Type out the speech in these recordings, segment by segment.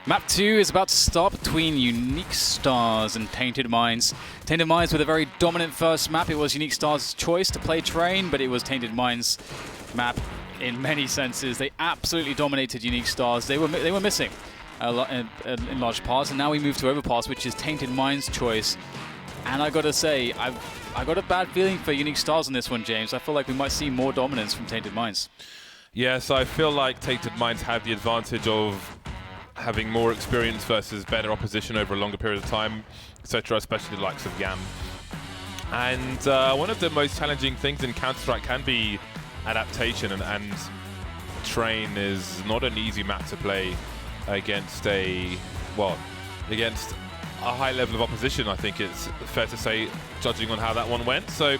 Map 2 is about to start between Uniquestars and Tainted Minds. Tainted Minds with a very dominant first map. It was Uniquestars' choice to play terrain, but it was Tainted Minds' map in many senses. They absolutely dominated Uniquestars. They were missing a lot in large parts, and now we move to Overpass, which is Tainted Minds' choice. And I gotta say, I got a bad feeling for Uniquestars on this one, James. I feel like we might see more dominance from Tainted Minds. Yes, I feel like Tainted Minds have the advantage of having more experience versus better opposition over a longer period of time, etc., especially the likes of Yam. And one of the most challenging things in Counter-Strike can be adaptation, and Train is not an easy map to play against against a high level of opposition, I think it's fair to say, judging on how that one went. So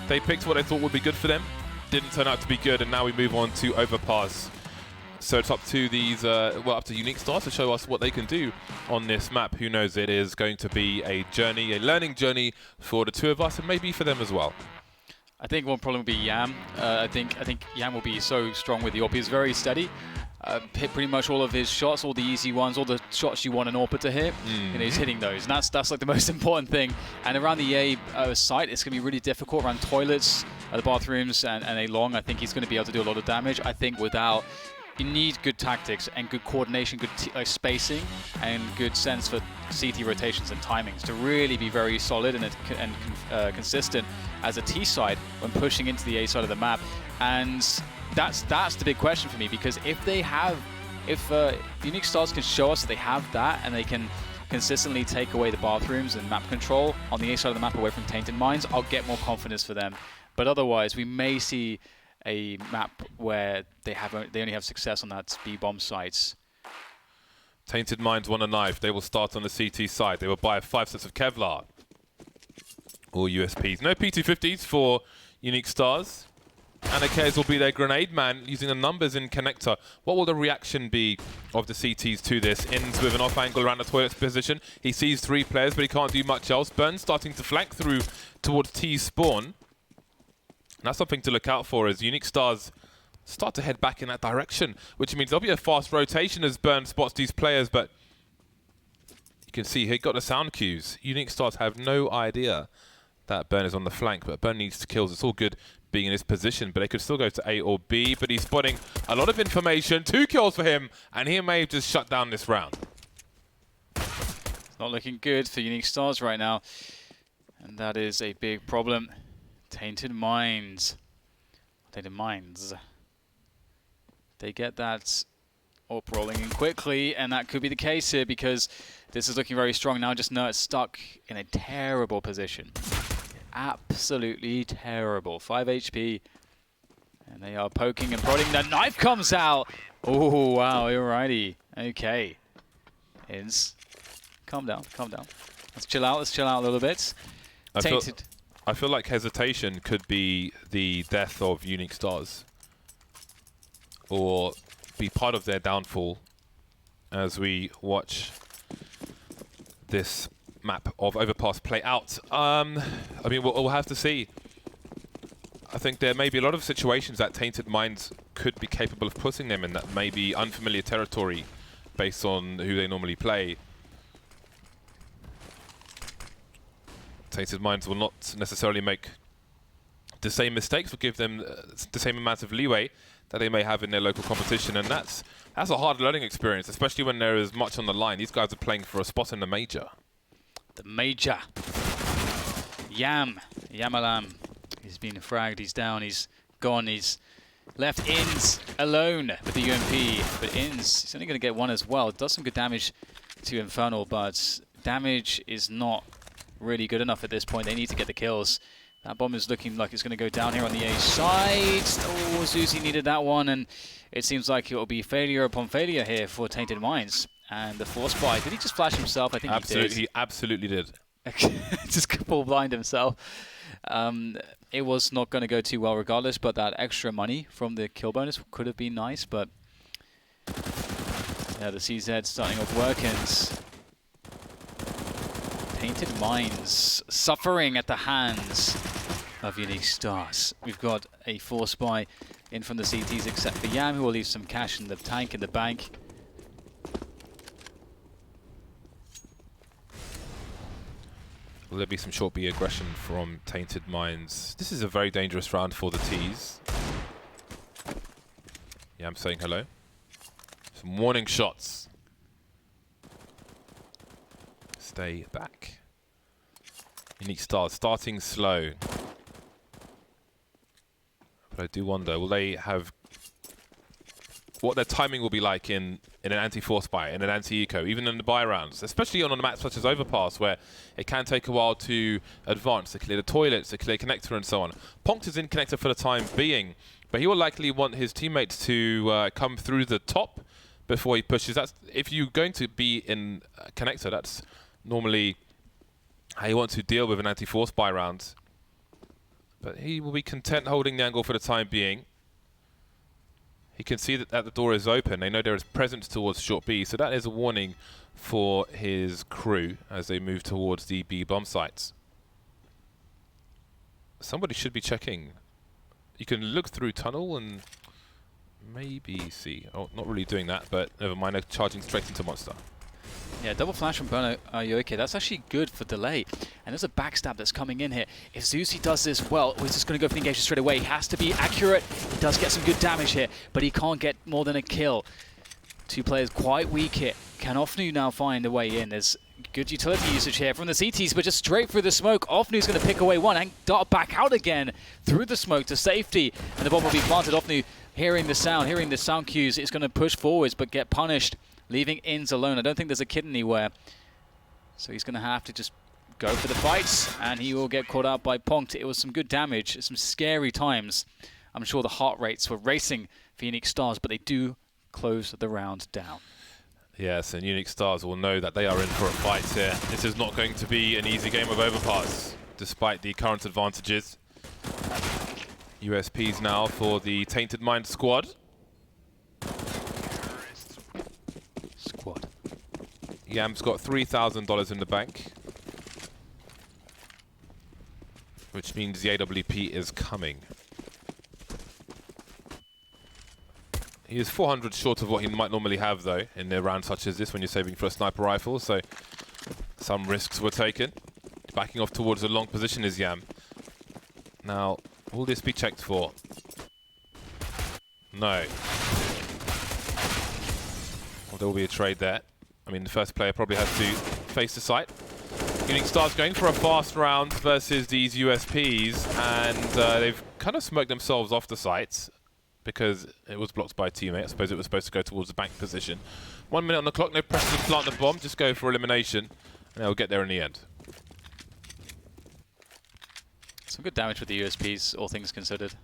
they picked what they thought would be good for them, didn't turn out to be good, and now we move on to Overpass. So it's up to these, up to Uniquestars to show us what they can do on this map. Who knows, it is going to be a journey, a learning journey for the two of us, and maybe for them as well. I think one problem will be Yam. I think Yam will be so strong with the AWP. He's very steady. Hit pretty much all of his shots, all the easy ones, all the shots you want an AWPer to hit. And he's hitting those, and that's like the most important thing. And around the A site, it's going to be really difficult around toilets, the bathrooms, and A long. I think he's going to be able to do a lot of damage. I think without, you need good tactics and good coordination, good spacing, and good sense for CT rotations and timings to really be very solid and consistent as a T side when pushing into the A side of the map. And that's the big question for me, because if Uniquestars can show us that they have that and they can consistently take away the bathrooms and map control on the A side of the map away from Tainted Minds, I'll get more confidence for them. But otherwise, we may see a map where they only have success on that B-bomb sites. Tainted Minds want a knife. They will start on the CT side. They will buy 5 sets of Kevlar or USPs. No P250s for Uniquestars. Anakez will be their grenade man using the numbers in connector. What will the reaction be of the CTs to this? Ends with an off angle around the toilet position. He sees 3 players, but he can't do much else. Burn starting to flank through towards T spawn. And that's something to look out for as Uniquestars start to head back in that direction, which means there'll be a fast rotation as Burn spots these players, but you can see he got the sound cues. Uniquestars have no idea that Burn is on the flank, but Burn needs kills. It's all good being in his position, but they could still go to A or B, but he's spotting a lot of information. 2 kills for him, and he may have just shut down this round. It's not looking good for Uniquestars right now, and that is a big problem. Tainted Minds. They get that AWP rolling in quickly, and that could be the case here because this is looking very strong now. Just know it's stuck in a terrible position. Absolutely terrible. 5 HP. And they are poking and prodding. The knife comes out. Oh, wow. Alrighty. Okay. Calm down. Calm down. Let's chill out. Let's chill out a little bit. Tainted. I feel like hesitation could be the death of Uniquestars, or be part of their downfall as we watch this map of Overpass play out. I mean, we'll have to see. I think there may be a lot of situations that Tainted Minds could be capable of putting them in that may be unfamiliar territory based on who they normally play. Tainted Minds will not necessarily make the same mistakes, will give them the same amount of leeway that they may have in their local competition, and that's a hard learning experience, especially when there is much on the line. These guys are playing for a spot in the major. The major. Yamalam. He's been fragged, he's down, he's gone, he's left Ins alone with the UMP, but Ins, he's only going to get 1 as well. It does some good damage to Infernal, but damage is not really good enough at this point. They need to get the kills. That bomb is looking like it's going to go down here on the A side. Oh, Zuzi needed that one, and it seems like it will be failure upon failure here for Tainted Minds. And the force buy. Did he just flash himself? I think he did. He absolutely did. Just full blind himself. It was not going to go too well regardless, but that extra money from the kill bonus could have been nice, but yeah, the CZ starting off work, and Tainted Minds suffering at the hands of Uniquestars. We've got a force buy in from the CTs except for Yam, who will leave some cash in the tank in the bank. Will there be some short B aggression from Tainted Minds? This is a very dangerous round for the T's. Yeah, I'm saying hello. Some warning shots. Stay back. Uniquestars starting slow. But I do wonder, will they have what their timing will be like in an anti-force buy, in an anti-eco, even in the buy rounds, especially on a map such as Overpass, where it can take a while to advance, to clear the toilets, to clear connector and so on. Ponct is in connector for the time being, but he will likely want his teammates to come through the top before he pushes. That's if you're going to be in connector, that's normally how you want to deal with an anti-force buy round. But he will be content holding the angle for the time being. He can see that the door is open. They know there is presence towards short B, so that is a warning for his crew as they move towards the B bomb sites. Somebody should be checking. You can look through tunnel and maybe see. Oh, not really doing that, but never mind. They're charging straight into Monster. Yeah, double flash from Bono. Are you okay? That's actually good for delay. And there's a backstab that's coming in here. If Zusi does this well, he's just going to go for the engagement straight away. He has to be accurate. He does get some good damage here, but he can't get more than a kill. Two players quite weak here. Can Ofnu now find a way in? There's good utility usage here from the CTs, but just straight through the smoke. Ofnu's going to pick away one and dart back out again through the smoke to safety. And the bomb will be planted. Ofnu hearing the sound cues, is going to push forwards but get punished, leaving Inns alone. I don't think there's a kid anywhere, so he's going to have to just go for the fights, and he will get caught out by Ponct. It was some good damage, some scary times. I'm sure the heart rates were racing for Uniquestars, but they do close the round down. Yes, and Uniquestars will know that they are in for a fight here. This is not going to be an easy game of Overpass, despite the current advantages. USPs now for the Tainted Mind squad. Yam's got $3,000 in the bank, which means the AWP is coming. He is 400 short of what he might normally have, though, in a round such as this when you're saving for a sniper rifle, so some risks were taken. Backing off towards a long position is Yam. Now, will this be checked for? No. Well, there will be a trade there. I mean, the first player probably has to face the site. Uniquestars going for a fast round versus these USPs, and they've kind of smoked themselves off the site because it was blocked by a teammate. I suppose it was supposed to go towards the bank position. 1 minute on the clock, no pressure to plant the bomb, just go for elimination, and they'll get there in the end. Some good damage with the USPs, all things considered.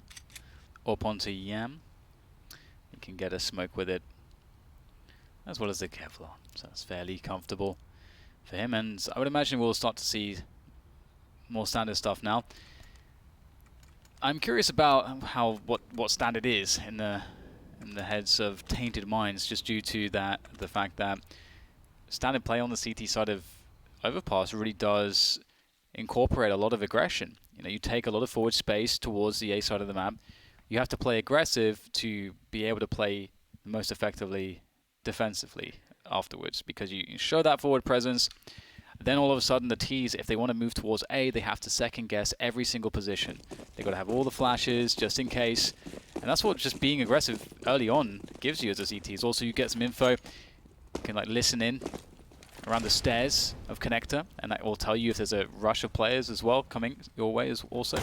Up onto Yam. He can get a smoke with it, as well as the Kevlar, so that's fairly comfortable for him. And I would imagine we'll start to see more standard stuff now. I'm curious about what standard is in the heads of Tainted Minds, just due to the fact that standard play on the CT side of Overpass really does incorporate a lot of aggression. You know, you take a lot of forward space towards the A side of the map. You have to play aggressive to be able to play most effectively defensively afterwards, because you show that forward presence. Then all of a sudden the T's, if they want to move towards A, they have to second guess every single position. They've got to have all the flashes just in case. And that's what just being aggressive early on gives you as a CTs. Also, you get some info. You can like listen in around the stairs of connector, and that will tell you if there's a rush of players as well coming your way as also.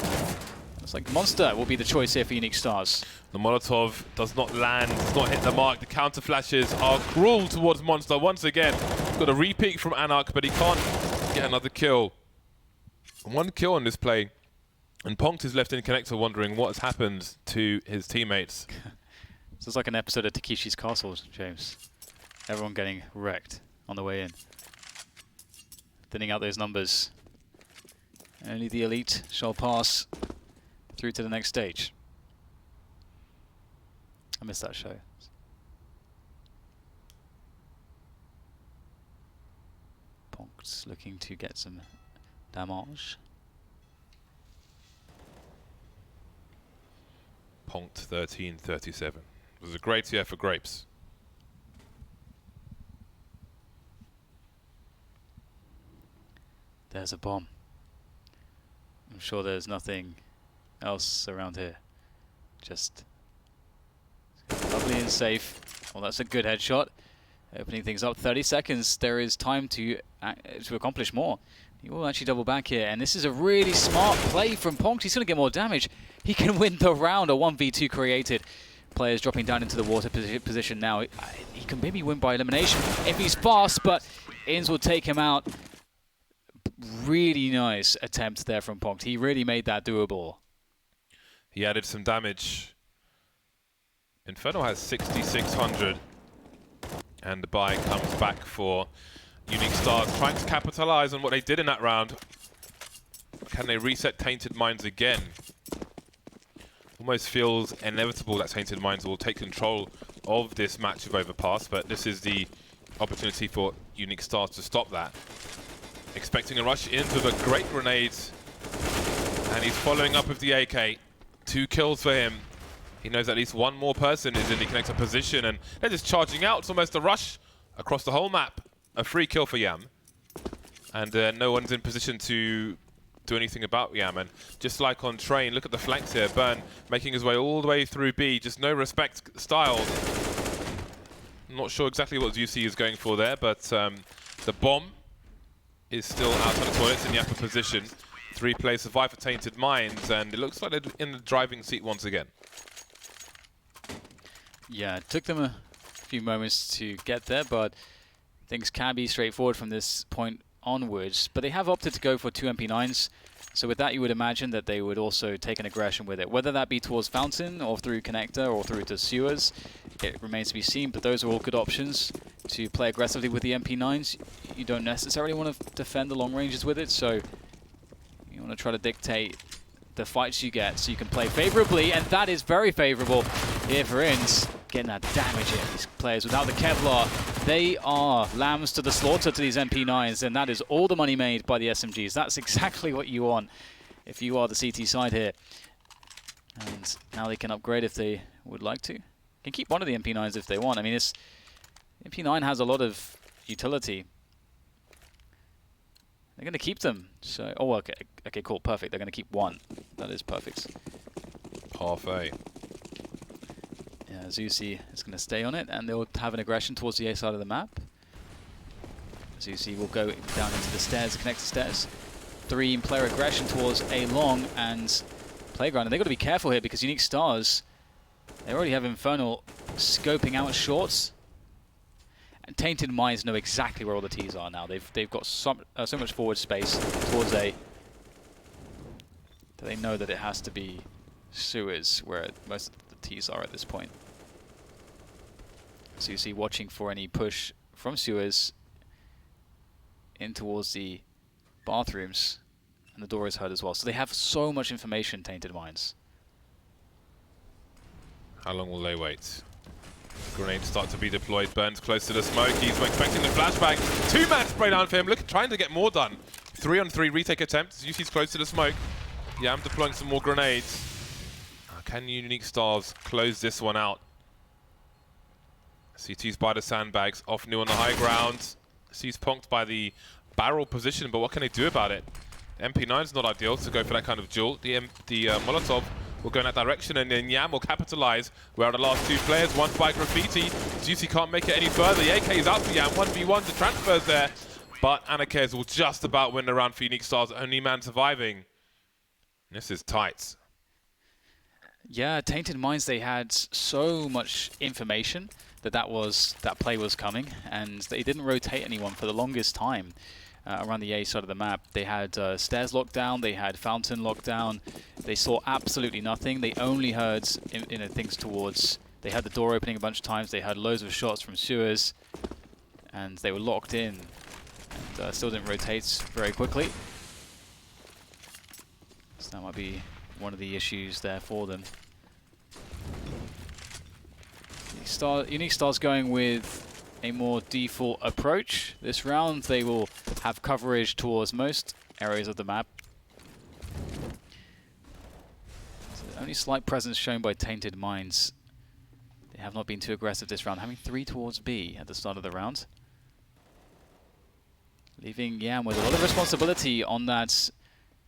It's like Monster will be the choice here for Uniquestars. The Molotov does not land, does not hit the mark. The counter flashes are cruel towards Monster once again. Got a re-peek from Anarch, but he can't get another kill. 1 kill on this play. And Ponct is left in connector wondering what has happened to his teammates. This is like an episode of Takeshi's Castle, James. Everyone getting wrecked on the way in. Thinning out those numbers. Only the elite shall pass through to the next stage. I missed that show. Ponct's looking to get some damage. Ponct 13-37. It was a great year for Grapes. There's a bomb. I'm sure there's nothing else around here. Just lovely and safe. Well, that's a good headshot. Opening things up. 30 seconds. There is time to accomplish more. He will actually double back here, and this is a really smart play from Ponct. He's going to get more damage. He can win the round. A 1v2 created. Players dropping down into the water position now. He can maybe win by elimination if he's fast, but Inns will take him out. Really nice attempt there from Ponct. He really made that doable. He added some damage. Inferno has 6,600. And the buy comes back for Uniquestars, trying to capitalize on what they did in that round. Can they reset Tainted Minds again? Almost feels inevitable that Tainted Minds will take control of this match of Overpass, but this is the opportunity for Uniquestars to stop that. Expecting a rush in with a great grenade, and he's following up with the AK. 2 kills for him. He knows at least one more person is in the connector position, and they're just charging out. It's almost a rush across the whole map. A free kill for Yam. And no one's in position to do anything about Yam. And just like on Train, look at the flanks here. Burn making his way all the way through B. Just no respect style. I'm not sure exactly what UC is going for there, but the bomb is still out on the toilets in the upper position. 3 players survive for Tainted Minds, and it looks like they're in the driving seat once again. Yeah, it took them a few moments to get there, but things can be straightforward from this point onwards. But they have opted to go for 2 MP9s. So with that, you would imagine that they would also take an aggression with it. Whether that be towards Fountain, or through Connector, or through to Sewers, it remains to be seen. But those are all good options to play aggressively with the MP9s. You don't necessarily want to defend the long ranges with it, so you want to try to dictate the fights you get so you can play favorably, and that is very favorable here for Inns. Getting that damage in. These players without the Kevlar, they are lambs to the slaughter to these MP9s, and that is all the money made by the SMGs. That's exactly what you want if you are the CT side here. And now they can upgrade if they would like to. Can keep one of the MP9s if they want. I mean, this MP9 has a lot of utility. They're going to keep them. So, oh, okay, cool, perfect. They're going to keep one. That is perfect. Half A. Yeah, Zusi is going to stay on it, and they'll have an aggression towards the A side of the map. Zusi will go down into the stairs, the connector stairs. 3 player aggression towards A long and Playground. And they've got to be careful here because Uniquestars, they already have Infernal scoping out shorts. And Tainted Minds know exactly where all the T's are now. They've got so much forward space towards A that they know that it has to be Sewers where most of the T's are at this point. So you see watching for any push from Sewers in towards the bathrooms, and the door is heard as well. So they have so much information, Tainted Minds. How long will they wait? Grenades start to be deployed. Burns close to the smoke. He's expecting the flashbang. 2-man spray down for him. Look, trying to get more done. 3-on-3 retake attempts. UC's close to the smoke. Yam deploying some more grenades. Can Uniquestars close this one out? CT's by the sandbags. Off new on the high ground. Sees Ponct by the barrel position, but what can they do about it? MP9's not ideal to go for that kind of duel. The Molotov will go in that direction, and then Yam will capitalize. Where are the last 2 players? One by Graffiti. Juicy can't make it any further. The AK is out for Yam. 1v1, the transfers there. But Anakez will just about win the round for Uniquestars. Only man surviving. This is tight. Yeah, Tainted Minds, they had so much information that play was coming, and they didn't rotate anyone for the longest time around the A side of the map. They had stairs locked down, they had Fountain locked down, they saw absolutely nothing. They only heard things towards, they had the door opening a bunch of times, they had loads of shots from Sewers, and they were locked in, and still didn't rotate very quickly. So that might be one of the issues there for them. Uniquestars going with a more default approach. This round they will have coverage towards most areas of the map. So only slight presence shown by Tainted Minds. They have not been too aggressive this round, having 3 towards B at the start of the round. Leaving Yam with a lot of responsibility on that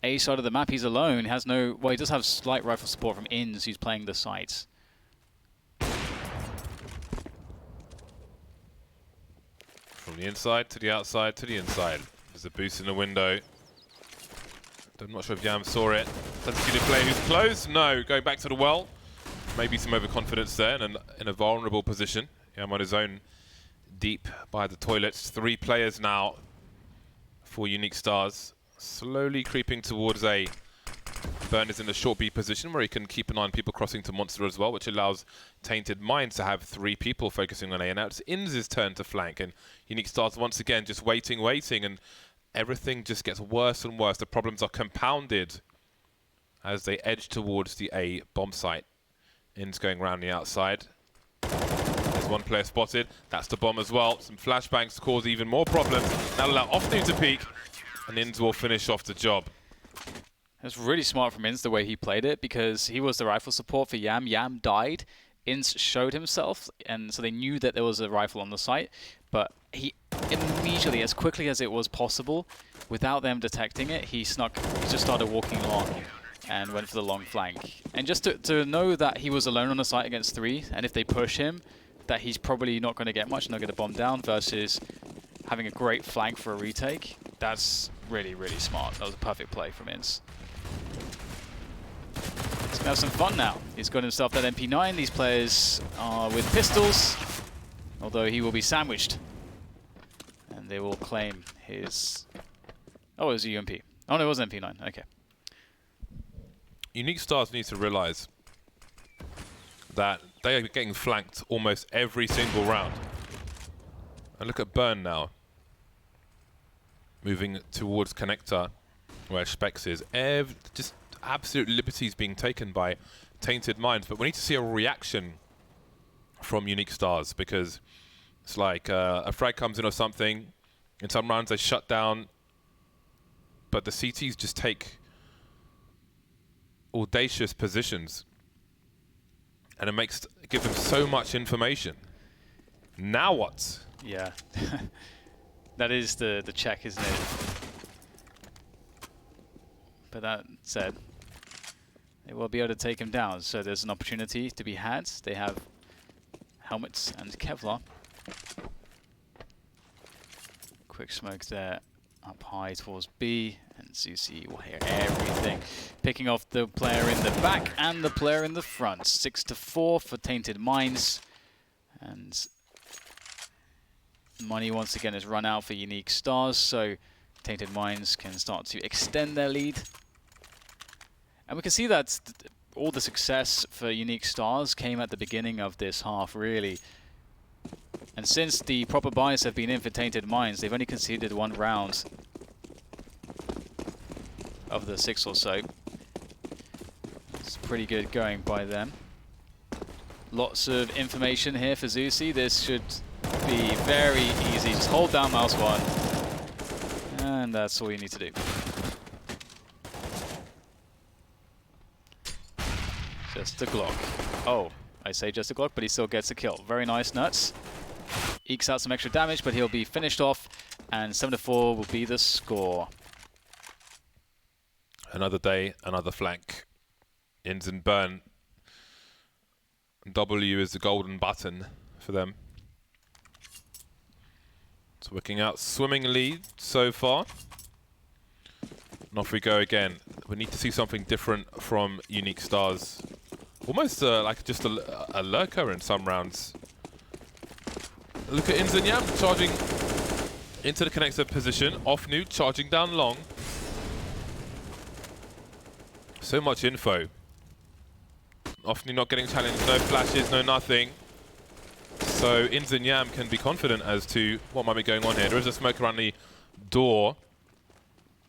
A side of the map. He's alone. Has no. Well, he does have slight rifle support from Inns, who's playing the sides. From the inside to the outside to the inside. There's a boost in the window. I'm not sure if Yam saw it. Does he see the player who's close? No. Going back to the well. Maybe some overconfidence there, and in a vulnerable position. Yam on his own, deep by the toilets. 3 players now for Uniquestars. Slowly creeping towards A. Burn is in the short B position where he can keep an eye on people crossing to Monster as well, which allows Tainted Minds to have 3 people focusing on A. And now it's Inns' turn to flank, and Uniquestars once again just waiting, and everything just gets worse and worse. The problems are compounded as they edge towards the A bomb site. Inns going around the outside. There's 1 player spotted. That's the bomb as well. Some flashbangs cause even more problems. That'll allow Offnu to peek, and Inns will finish off the job. It's really smart from Inns the way he played it, because he was the rifle support for Yam. Yam died. Inns showed himself, and so they knew that there was a rifle on the site. But he immediately, as quickly as it was possible, without them detecting it, he just started walking along and went for the long flank. And just to know that he was alone on the site against 3, and if they push him, that he's probably not going to get much and not get a bomb down, versus having a great flank for a retake, that's really, really smart. That was a perfect play from Inns. He's going to have some fun now. He's got himself that MP9. These players are with pistols, although he will be sandwiched. And they will claim his... Oh, it was a UMP. Oh, no, it was MP9. Okay. Uniquestars needs to realize that they are getting flanked almost every single round. And look at Burn now. Moving towards Connector, where Specs is. Just absolute liberties being taken by Tainted Minds. But we need to see a reaction from Uniquestars, because it's like a frag comes in or something. In some rounds they shut down, but the CTs just take audacious positions, and it gives them so much information. Now what? Yeah. That is the check, isn't it? But that said, they will be able to take him down, so there's an opportunity to be had. They have helmets and Kevlar. Quick smoke there, up high towards B, and Zusi will hear everything. Picking off the player in the back and the player in the front. 6-4 for Tainted Minds. And money once again is run out for Uniquestars, so Tainted Minds can start to extend their lead. And we can see that all the success for Uniquestars came at the beginning of this half, really. And since the proper buys have been in for Tainted Minds, they've only conceded 1 round of the 6 or so. It's pretty good going by them. Lots of information here for Zusi. This should be very easy. Just hold down mouse 1. And that's all you need to do. Just a Glock. Oh, I say just a Glock, but he still gets a kill. Very nice, Nuts. Ekes out some extra damage, but he'll be finished off, and 7-4 will be the score. Another day, another flank. Inns and Burn. W is the golden button for them. It's working out swimming lead so far. And off we go again. We need to see something different from Uniquestars. Almost like just a lurker in some rounds. Look at Inns and Yam charging into the connector position. Offnu charging down long. So much info. Offnu not getting challenged, no flashes, no nothing. So Inns and Yam can be confident as to what might be going on here. There is a smoke around the door.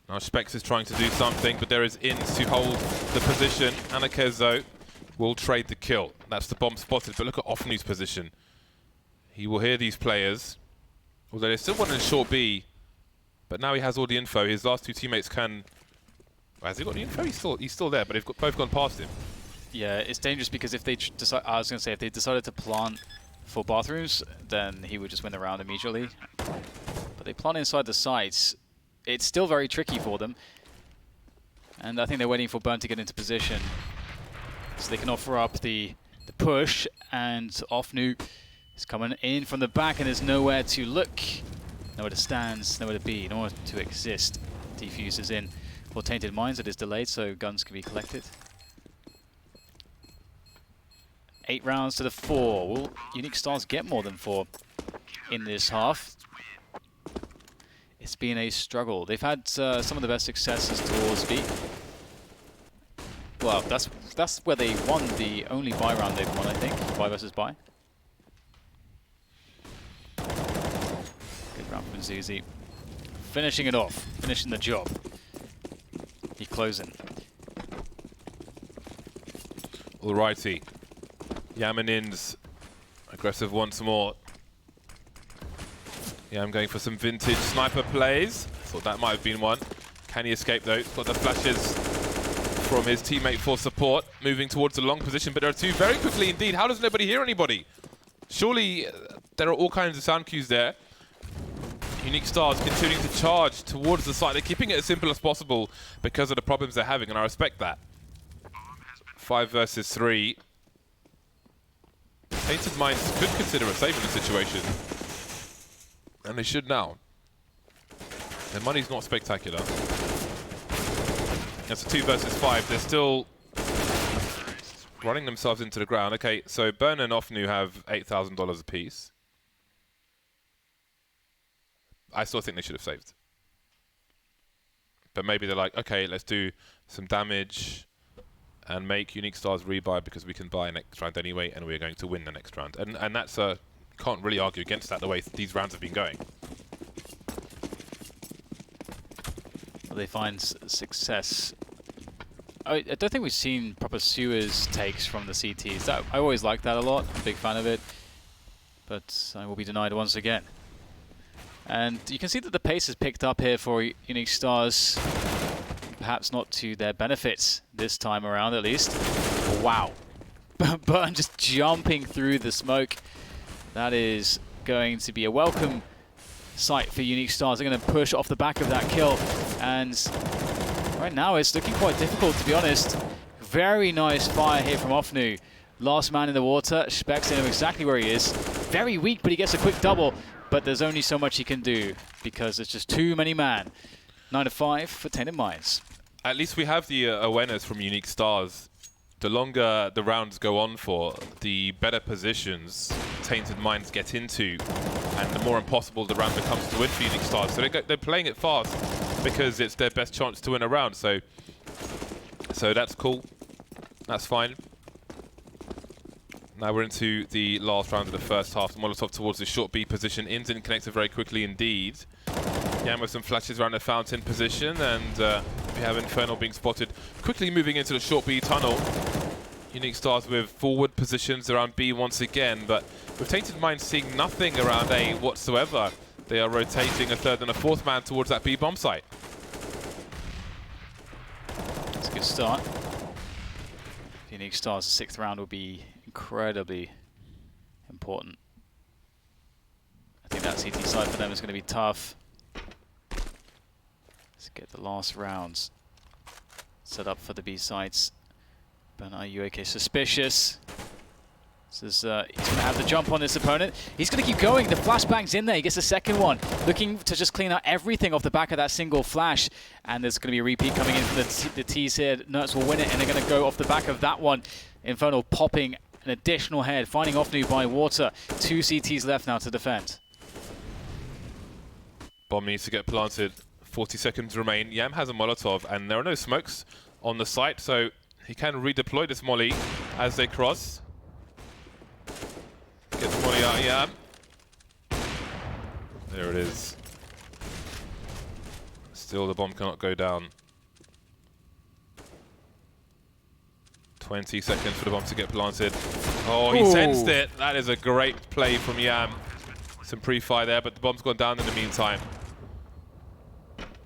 Now Specs is trying to do something, but there is Inns to hold the position. Anakezo will trade the kill. That's the bomb spotted, but look at Offnu's position. He will hear these players, although there's still one in short B, but now he has all the info. His last 2 teammates can... Has he got the info? He's still there, but they've both gone past him. Yeah, it's dangerous because if they decide, I was going to say, if they decided to plant for bathrooms, then he would just win the round immediately. But they plant inside the sites. It's still very tricky for them. And I think they're waiting for Burn to get into position so they can offer up the push. And Ofnu is coming in from the back, and there's nowhere to look, nowhere to stand, nowhere to be, nowhere to exist. Defusers in for Tainted Minds. It is delayed, so guns can be collected. 8 rounds to the 4. Will Uniquestars get more than 4 in this half? It's been a struggle. They've had some of the best successes towards B. Well, that's where they won the only buy round they've won, I think. Buy versus buy. Good round from Zuzi. Finishing it off. Finishing the job. He's closing. Alrighty. Yamanins aggressive once more. Yeah, I'm going for some vintage sniper plays. Thought that might have been one. Can he escape though? He's got the flashes from his teammate for support. Moving towards the long position, but there are two very quickly indeed. How does nobody hear anybody? Surely there are all kinds of sound cues there. Uniquestars continuing to charge towards the site. They're keeping it as simple as possible because of the problems they're having, and I respect that. 5 versus 3. Tainted Minds could consider a save in this situation. And they should now. Their money's not spectacular. That's a 2 versus 5. They're still running themselves into the ground. Okay, so Burn and Ofnu have $8,000 apiece. I still think they should have saved. But maybe they're like, okay, let's do some damage and make Uniquestars rebuy because we can buy next round anyway, and we're going to win the next round. And that's can't really argue against that the way these rounds have been going. Well, they find success. I don't think we've seen proper sewers takes from the CTs. I always like that a lot. I'm a big fan of it. But I will be denied once again. And you can see that the pace has picked up here for Uniquestars. Perhaps not to their benefits this time around, at least. Wow. Burn just jumping through the smoke. That is going to be a welcome sight for Uniquestars. They're going to push off the back of that kill. And right now it's looking quite difficult, to be honest. Very nice fire here from Ofnu. Last man in the water. Specs in him exactly where he is. Very weak, but he gets a quick double. But there's only so much he can do because there's just too many man. 9-5 for Tainted Minds. At least we have the awareness from Uniquestars. The longer the rounds go on for, the better positions Tainted Minds get into, and the more impossible the round becomes to win for Uniquestars. So they're playing it fast because it's their best chance to win a round. So that's cool. That's fine. Now we're into the last round of the first half. Molotov towards the short B position. Inzin connected very quickly indeed. Yam with some flashes around the fountain position, and we have Infernal being spotted quickly moving into the short B tunnel. Uniquestars with forward positions around B once again, but with Tainted Minds seeing nothing around A whatsoever, they are rotating a third and a fourth man towards that B bomb site. That's a good start. Uniquestars' 6th round will be incredibly important. I think that CT side for them is going to be tough. Let's get the last rounds set up for the B sides. But are you okay? Suspicious. This is, he's going to have the jump on this opponent. He's going to keep going. The flashbang's in there. He gets the second one. Looking to just clean out everything off the back of that single flash. And there's going to be a repeat coming in from the T's here. Nerds will win it, and they're going to go off the back of that one. Infernal popping an additional head, finding Ofnu by water. 2 CTs left now to defend. Bomb needs to get planted. 40 seconds remain. Yam has a Molotov, and there are no smokes on the site, so he can redeploy this molly as they cross. Get the molly out, Yam. There it is. Still, the bomb cannot go down. 20 seconds for the bomb to get planted. Oh, he sensed it. That is a great play from Yam. Some pre-fire there, but the bomb's gone down in the meantime.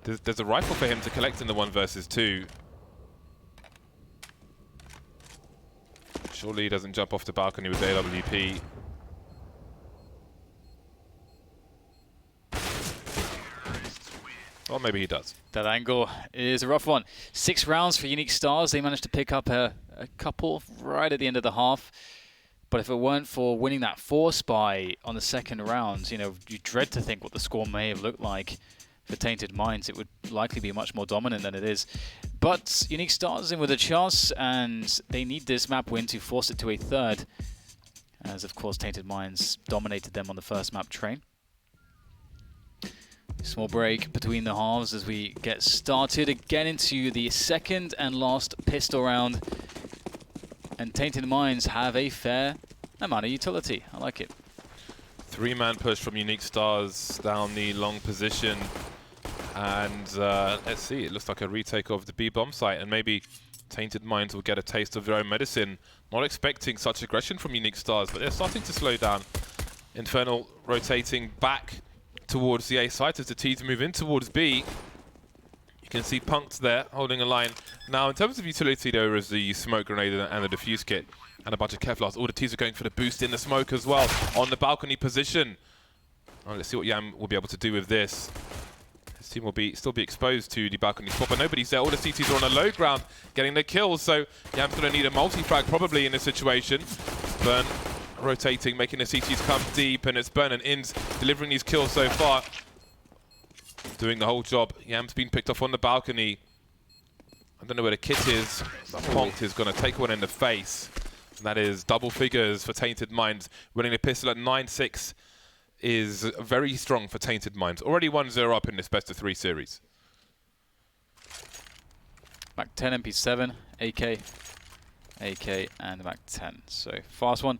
There's a rifle for him to collect in the 1 versus 2. Surely he doesn't jump off the balcony with AWP. Or maybe he does. That angle is a rough one. 6 rounds for Uniquestars. They managed to pick up a couple right at the end of the half. But if it weren't for winning that 4 spy on the second round, you dread to think what the score may have looked like for Tainted Minds. It would likely be much more dominant than it is. But Uniquestars in with a chance, and they need this map win to force it to a third. As, of course, Tainted Minds dominated them on the first map train. Small break between the halves as we get started again into the second and last pistol round. And Tainted Minds have a fair amount of utility. I like it. 3-man push from Uniquestars down the long position. And let's see, it looks like a retake of the B bomb site. And maybe Tainted Minds will get a taste of their own medicine. Not expecting such aggression from Uniquestars, but they're starting to slow down. Infernal rotating back towards the A site as the T's move in towards B. You can see Punked there holding a line. Now, in terms of utility, there is the smoke grenade and the defuse kit and a bunch of Kevlars. All the T's are going for the boost in the smoke as well on the balcony position. Oh, let's see what Yam will be able to do with this. His team will still be exposed to the balcony spot, but nobody's there. All the CTs are on a low ground getting the kills, so Yam's going to need a multi-frag probably in this situation. Burn rotating, making the CTs come deep, and it's Burn and Inns delivering these kills so far. Doing the whole job. Yam's been picked off on the balcony. I don't know where the kit is, but Punked is going to take one in the face. And that is double figures for Tainted Minds. Winning the pistol at 9-6 is very strong for Tainted Minds. Already 1-0 up in this best of 3 series. Mac 10, MP7, AK, and Mac 10. So fast one.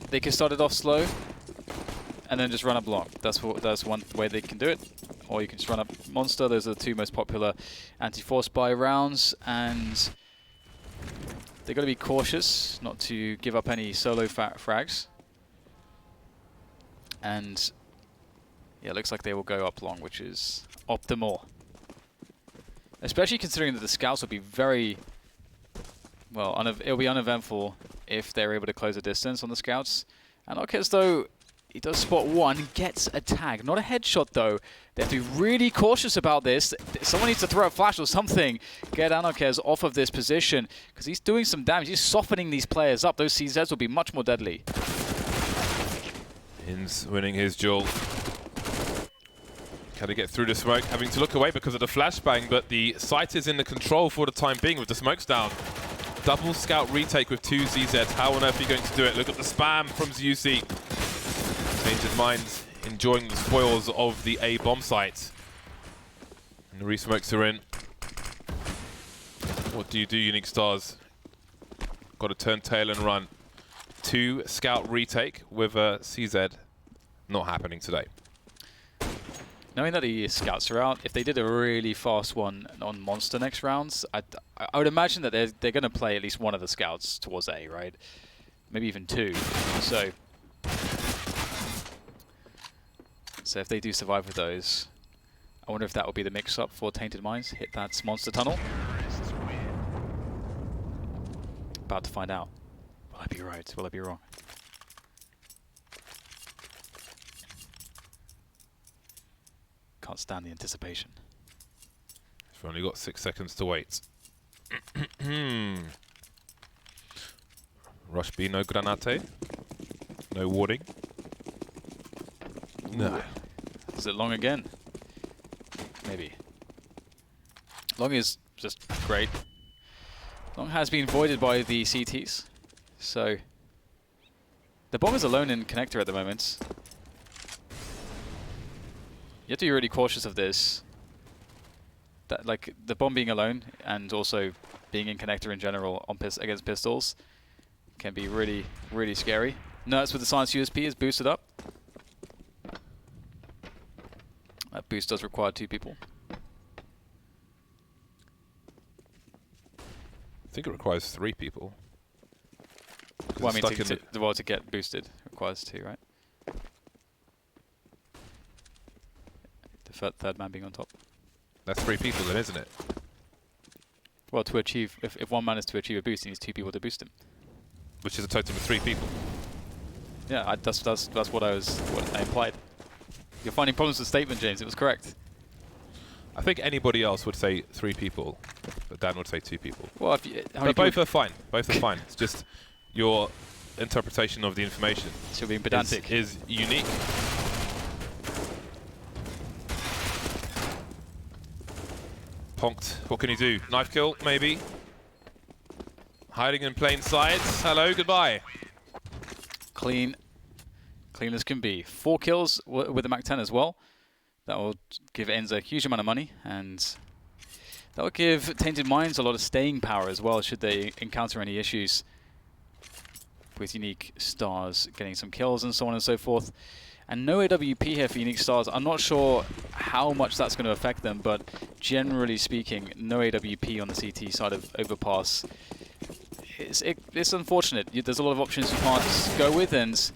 They can start it off slow and then just run up long. That's one way they can do it. Or you can just run up Monster. Those are the 2 most popular anti-4 spy rounds, and they've got to be cautious not to give up any solo frags. And yeah, it looks like they will go up long, which is optimal. Especially considering that the scouts will be very, well, it'll be uneventful if they're able to close the distance on the scouts. And Arquez, though, he does spot one, gets a tag. Not a headshot, though. They have to be really cautious about this. Someone needs to throw a flash or something. Get Arquez off of this position, because he's doing some damage. He's softening these players up. Those CZs will be much more deadly. Inns winning his duel. Can to get through the smoke, having to look away because of the flashbang, but the site is in the control for the time being with the smokes down. Double scout retake with 2 ZZs. How on earth are you going to do it? Look at the spam from Zusi. Tainted Minds enjoying the spoils of the A bomb site. And the re-smokes are in. What do, Uniquestars? Got to turn tail and run. 2 scout retake with a CZ. Not happening today. Knowing that the scouts are out, if they did a really fast one on Monster next rounds, I would imagine that they're going to play at least one of the scouts towards A, right? Maybe even 2. So if they do survive with those, I wonder if that will be the mix-up for Tainted Minds. Hit that Monster tunnel. About to find out. Will I be right? Will I be wrong? Can't stand the anticipation. We've only got 6 seconds to wait. Rush B, no granate. No warning. No. Is it long again? Maybe. Long is just great. Long has been voided by the CTs. So the bomb is alone in connector at the moment. You have to be really cautious of this. That, like, the bomb being alone and also being in connector in general on against pistols can be really, really scary. Nerds with the Science USP is boosted up. That boost does require 2 people. I think it requires 3 people. Well, I mean, to get boosted requires 2, right? The third man being on top. That's 3 people then, isn't it? Well, to achieve, if one man is to achieve a boost, he needs 2 people to boost him. Which is a total of 3 people. Yeah, that's what I implied. You're finding problems with the statement, James. It was correct. I think anybody else would say 3 people, but Dan would say 2 people. Well, but both are fine. Both are fine. It's just your interpretation of the information. Still being pedantic. Is unique. Ponked. What can he do? Knife kill, maybe. Hiding in plain sight. Hello, goodbye. Clean as can be. 4 kills with the MAC-10 as well. That will give Enzo a huge amount of money, and that will give Tainted Minds a lot of staying power as well, should they encounter any issues with Uniquestars getting some kills and so on and so forth. And no AWP here for Uniquestars. I'm not sure how much that's going to affect them, but generally speaking, no AWP on the CT side of Overpass. It's unfortunate. There's a lot of options you can't go with, and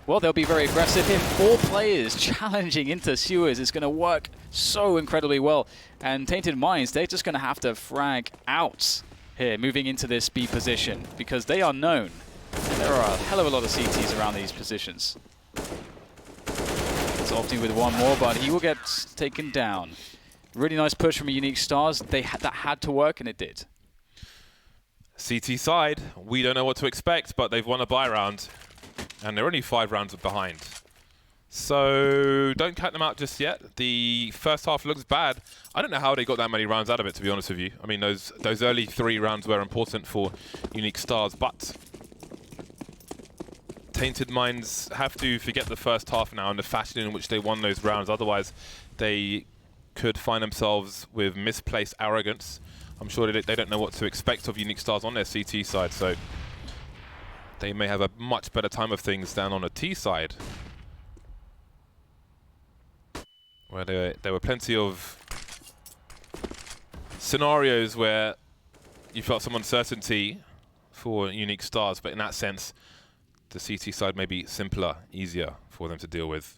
well, they'll be very aggressive here. 4 players challenging into sewers is going to work so incredibly well. And Tainted Minds, they're just going to have to frag out here, moving into this B position, because they are known. And there are a hell of a lot of CTs around these positions. It's opting with 1 more, but he will get taken down. Really nice push from Uniquestars. That had to work, and it did. CT side, we don't know what to expect, but they've won a buy round. And they're only 5 rounds behind. So don't count them out just yet. The first half looks bad. I don't know how they got that many rounds out of it, to be honest with you. I mean, those early 3 rounds were important for Uniquestars, but Tainted Minds have to forget the first half now and the fashion in which they won those rounds. Otherwise, they could find themselves with misplaced arrogance. I'm sure they don't know what to expect of Uniquestars on their CT side, so they may have a much better time of things than on a T side, where there were plenty of scenarios where you felt some uncertainty for Uniquestars, but in that sense, the CT side may be simpler, easier for them to deal with.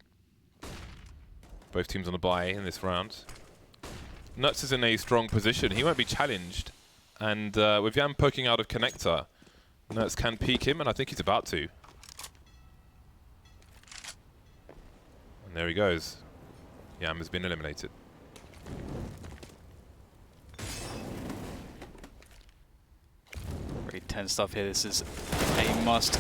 Both teams on a bye in this round. Nuts is in a strong position. He won't be challenged, and with Yam poking out of connector, Nuts can peek him, and I think he's about to. And there he goes. Yam has been eliminated. Very tense stuff here. This is a must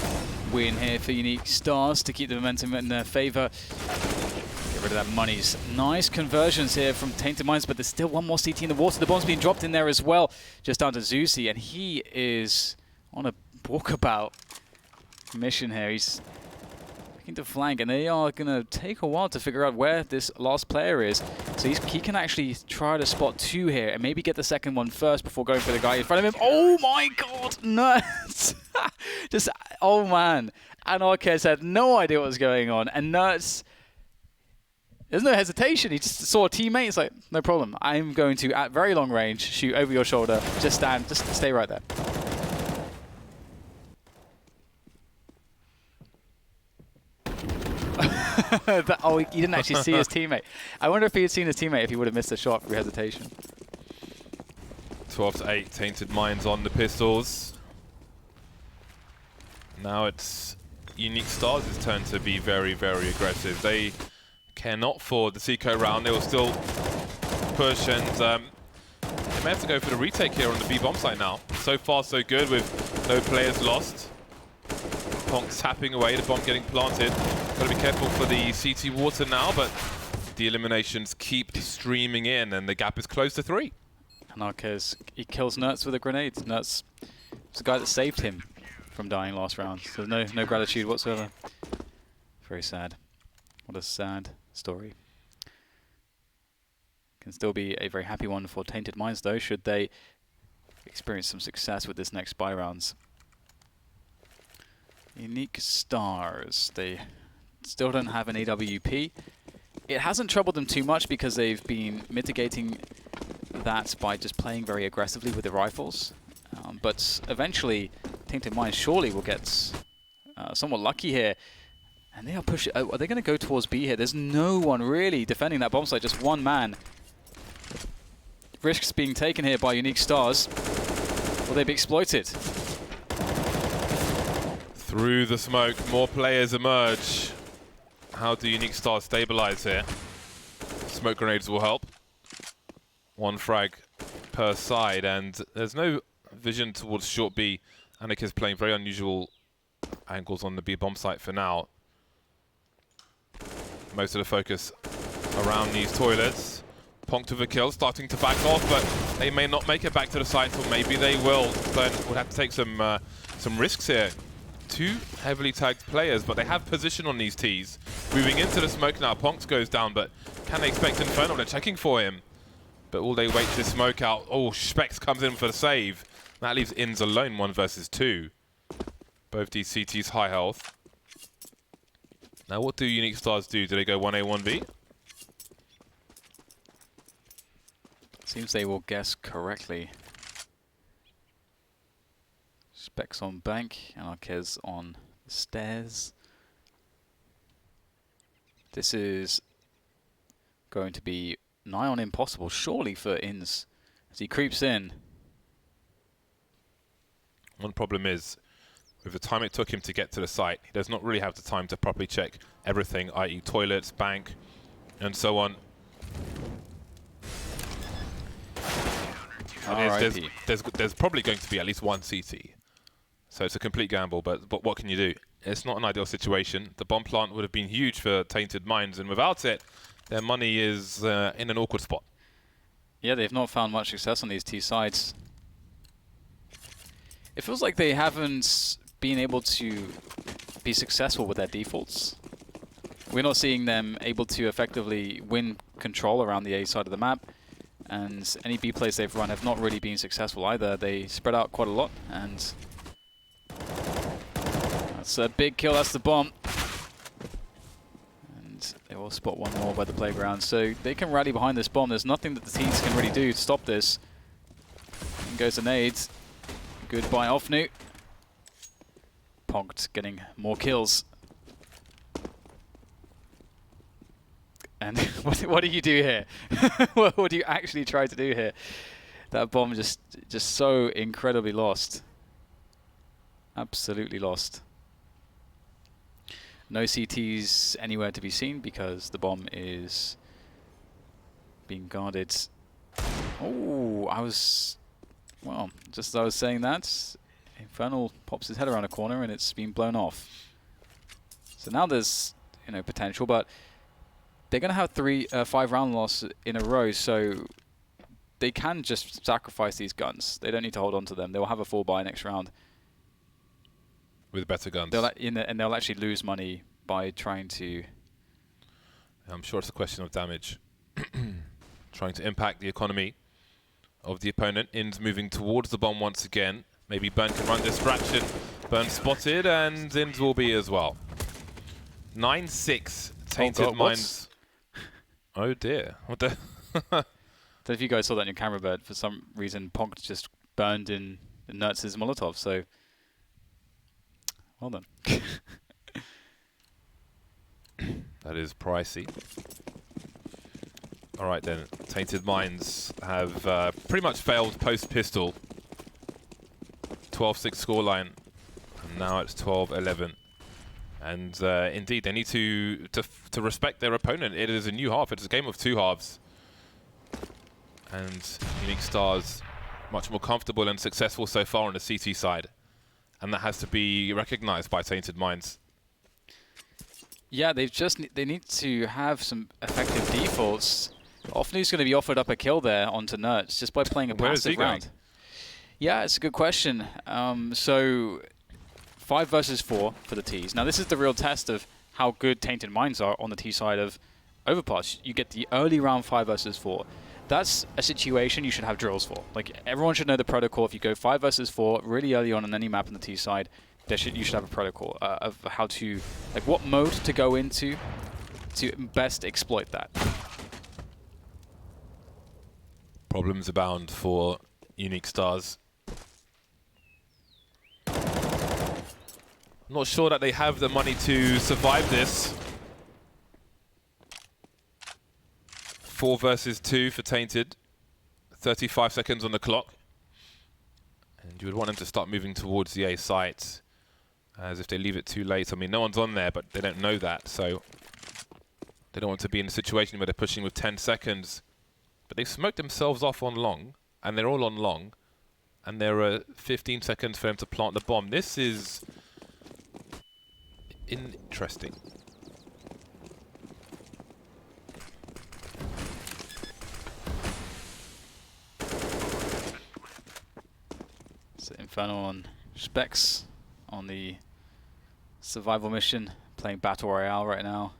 win here for Uniquestars to keep the momentum in their favour. Get rid of that monies. Nice conversions here from Tainted Minds, but there's still 1 more CT in the water. The bomb's being dropped in there as well, just down to Zusi, and he is on a walkabout mission here. He's looking to flank, and they are going to take a while to figure out where this last player is. So he can actually try to spot 2 here and maybe get the second one first before going for the guy in front of him. Oh my god, Nuts! Just, oh man. And Arquez had no idea what was going on, and Nuts, there's no hesitation. He just saw a teammate. It's like, no problem. I'm going to, at very long range, shoot over your shoulder. Just stand, just stay right there. Oh, he didn't actually see his teammate. I wonder if he had seen his teammate, if he would have missed a shot through hesitation. 12-8, Tainted Minds on the pistols. Now it's Uniquestars' turn to be very, very aggressive. They cannot afford the Seco round. They will still push, and they may have to go for the retake here on the B bomb site now. So far, so good, with no players lost. Ponk tapping away, the bomb getting planted. Got to be careful for the CT water now, but the eliminations keep streaming in, and the gap is close to 3. And Arquez, he kills Nuts with a grenade. Nuts is the guy that saved him from dying last round. So no gratitude whatsoever. Very sad. What a sad story. Can still be a very happy one for Tainted Minds, though, should they experience some success with this next buy rounds. Uniquestars, they still don't have an AWP. It hasn't troubled them too much because they've been mitigating that by just playing very aggressively with the rifles. But eventually, Tainted Minds surely will get somewhat lucky here. And they are pushing. Are they going to go towards B here? There's no one really defending that bomb site, just 1 man. Risks being taken here by Uniquestars. Will they be exploited? Through the smoke, more players emerge. How do Uniquestars stabilize here? Smoke grenades will help. 1 frag per side, and there's no vision towards short B. Anik is playing very unusual angles on the B bomb site for now. Most of the focus around these toilets. Ponct with a kill, starting to back off, but they may not make it back to the site, or maybe they will. But we'll have to take some risks here. 2 heavily tagged players, but they have position on these Ts. Moving into the smoke now, Ponct goes down, but can they expect Inferno? They're checking for him. But all they wait to smoke out. Oh, Specs comes in for the save. That leaves Inns alone, 1 versus 2. Both these CTs high health. Now what do Uniquestars do? Do they go 1A, 1B? Seems they will guess correctly. Specs on bank, and Arquez on the stairs. This is going to be nigh on impossible, surely, for Inns as he creeps in. One problem is, with the time it took him to get to the site, he does not really have the time to properly check everything, i.e. toilets, bank, and so on. There's probably going to be at least 1 CT. So it's a complete gamble, but what can you do? It's not an ideal situation. The bomb plant would have been huge for Tainted Minds, and without it, their money is in an awkward spot. Yeah, they've not found much success on these T sides. It feels like they haven't been able to be successful with their defaults. We're not seeing them able to effectively win control around the A side of the map, and any B plays they've run have not really been successful either. They spread out quite a lot, and that's a big kill. That's the bomb. And they will spot 1 more by the playground, so they can rally behind this bomb. There's nothing that the teams can really do to stop this. In goes the nades. Goodbye, Offnu. Ponct getting more kills. And what do you do here? What do you actually try to do here? That bomb just so incredibly lost. Absolutely lost. No CTs anywhere to be seen because the bomb is being guarded. Oh, well, just as I was saying that, Infernal pops his head around a corner and it's been blown off. So now there's, potential, but they're going to have 5 round loss in a row, so they can just sacrifice these guns. They don't need to hold on to them. They'll have a 4-buy next round. With better guns. And they'll actually lose money by trying to... I'm sure it's a question of damage. Trying to impact the economy of the opponent. Inns moving towards the bomb once again. Maybe Burn can run distraction. Burn spotted, and Inns will be as well. 9-6. Tainted Minds. Oh dear. What the? I don't know if you guys saw that in your camera, but for some reason Ponct just burned in Nertz's Molotov, so well done. That is pricey. Alright then, Tainted Minds have pretty much failed post-pistol. 12-6 scoreline, and now it's 12-11. And indeed, they need to respect their opponent. It is a new half. It's a game of 2 halves. And Uniquestars much more comfortable and successful so far on the CT side. And that has to be recognized by Tainted Minds. Yeah, they need to have some effective defaults. Offnu's going to be offered up a kill there onto Nertz just by playing a passive round. Yeah, it's a good question. So 5 versus 4 for the Ts. Now this is the real test of how good Tainted Minds are on the T side of Overpass. You get the early round 5 versus 4. That's a situation you should have drills for. Like, everyone should know the protocol. If you go 5 versus 4 really early on any map on the T side, you should have a protocol of how to, like, what mode to go into to best exploit that. Problems abound for Uniquestars. Not sure that they have the money to survive this. 4 versus 2 for Tainted. 35 seconds on the clock. And you would want them to start moving towards the A site. As if they leave it too late. I mean, no one's on there, but they don't know that. So they don't want to be in a situation where they're pushing with 10 seconds but they smoked themselves off on long, and they're all on long, and there are 15 seconds for them to plant the bomb. This is interesting. So Inferno on Specs on the survival mission, playing Battle Royale right now.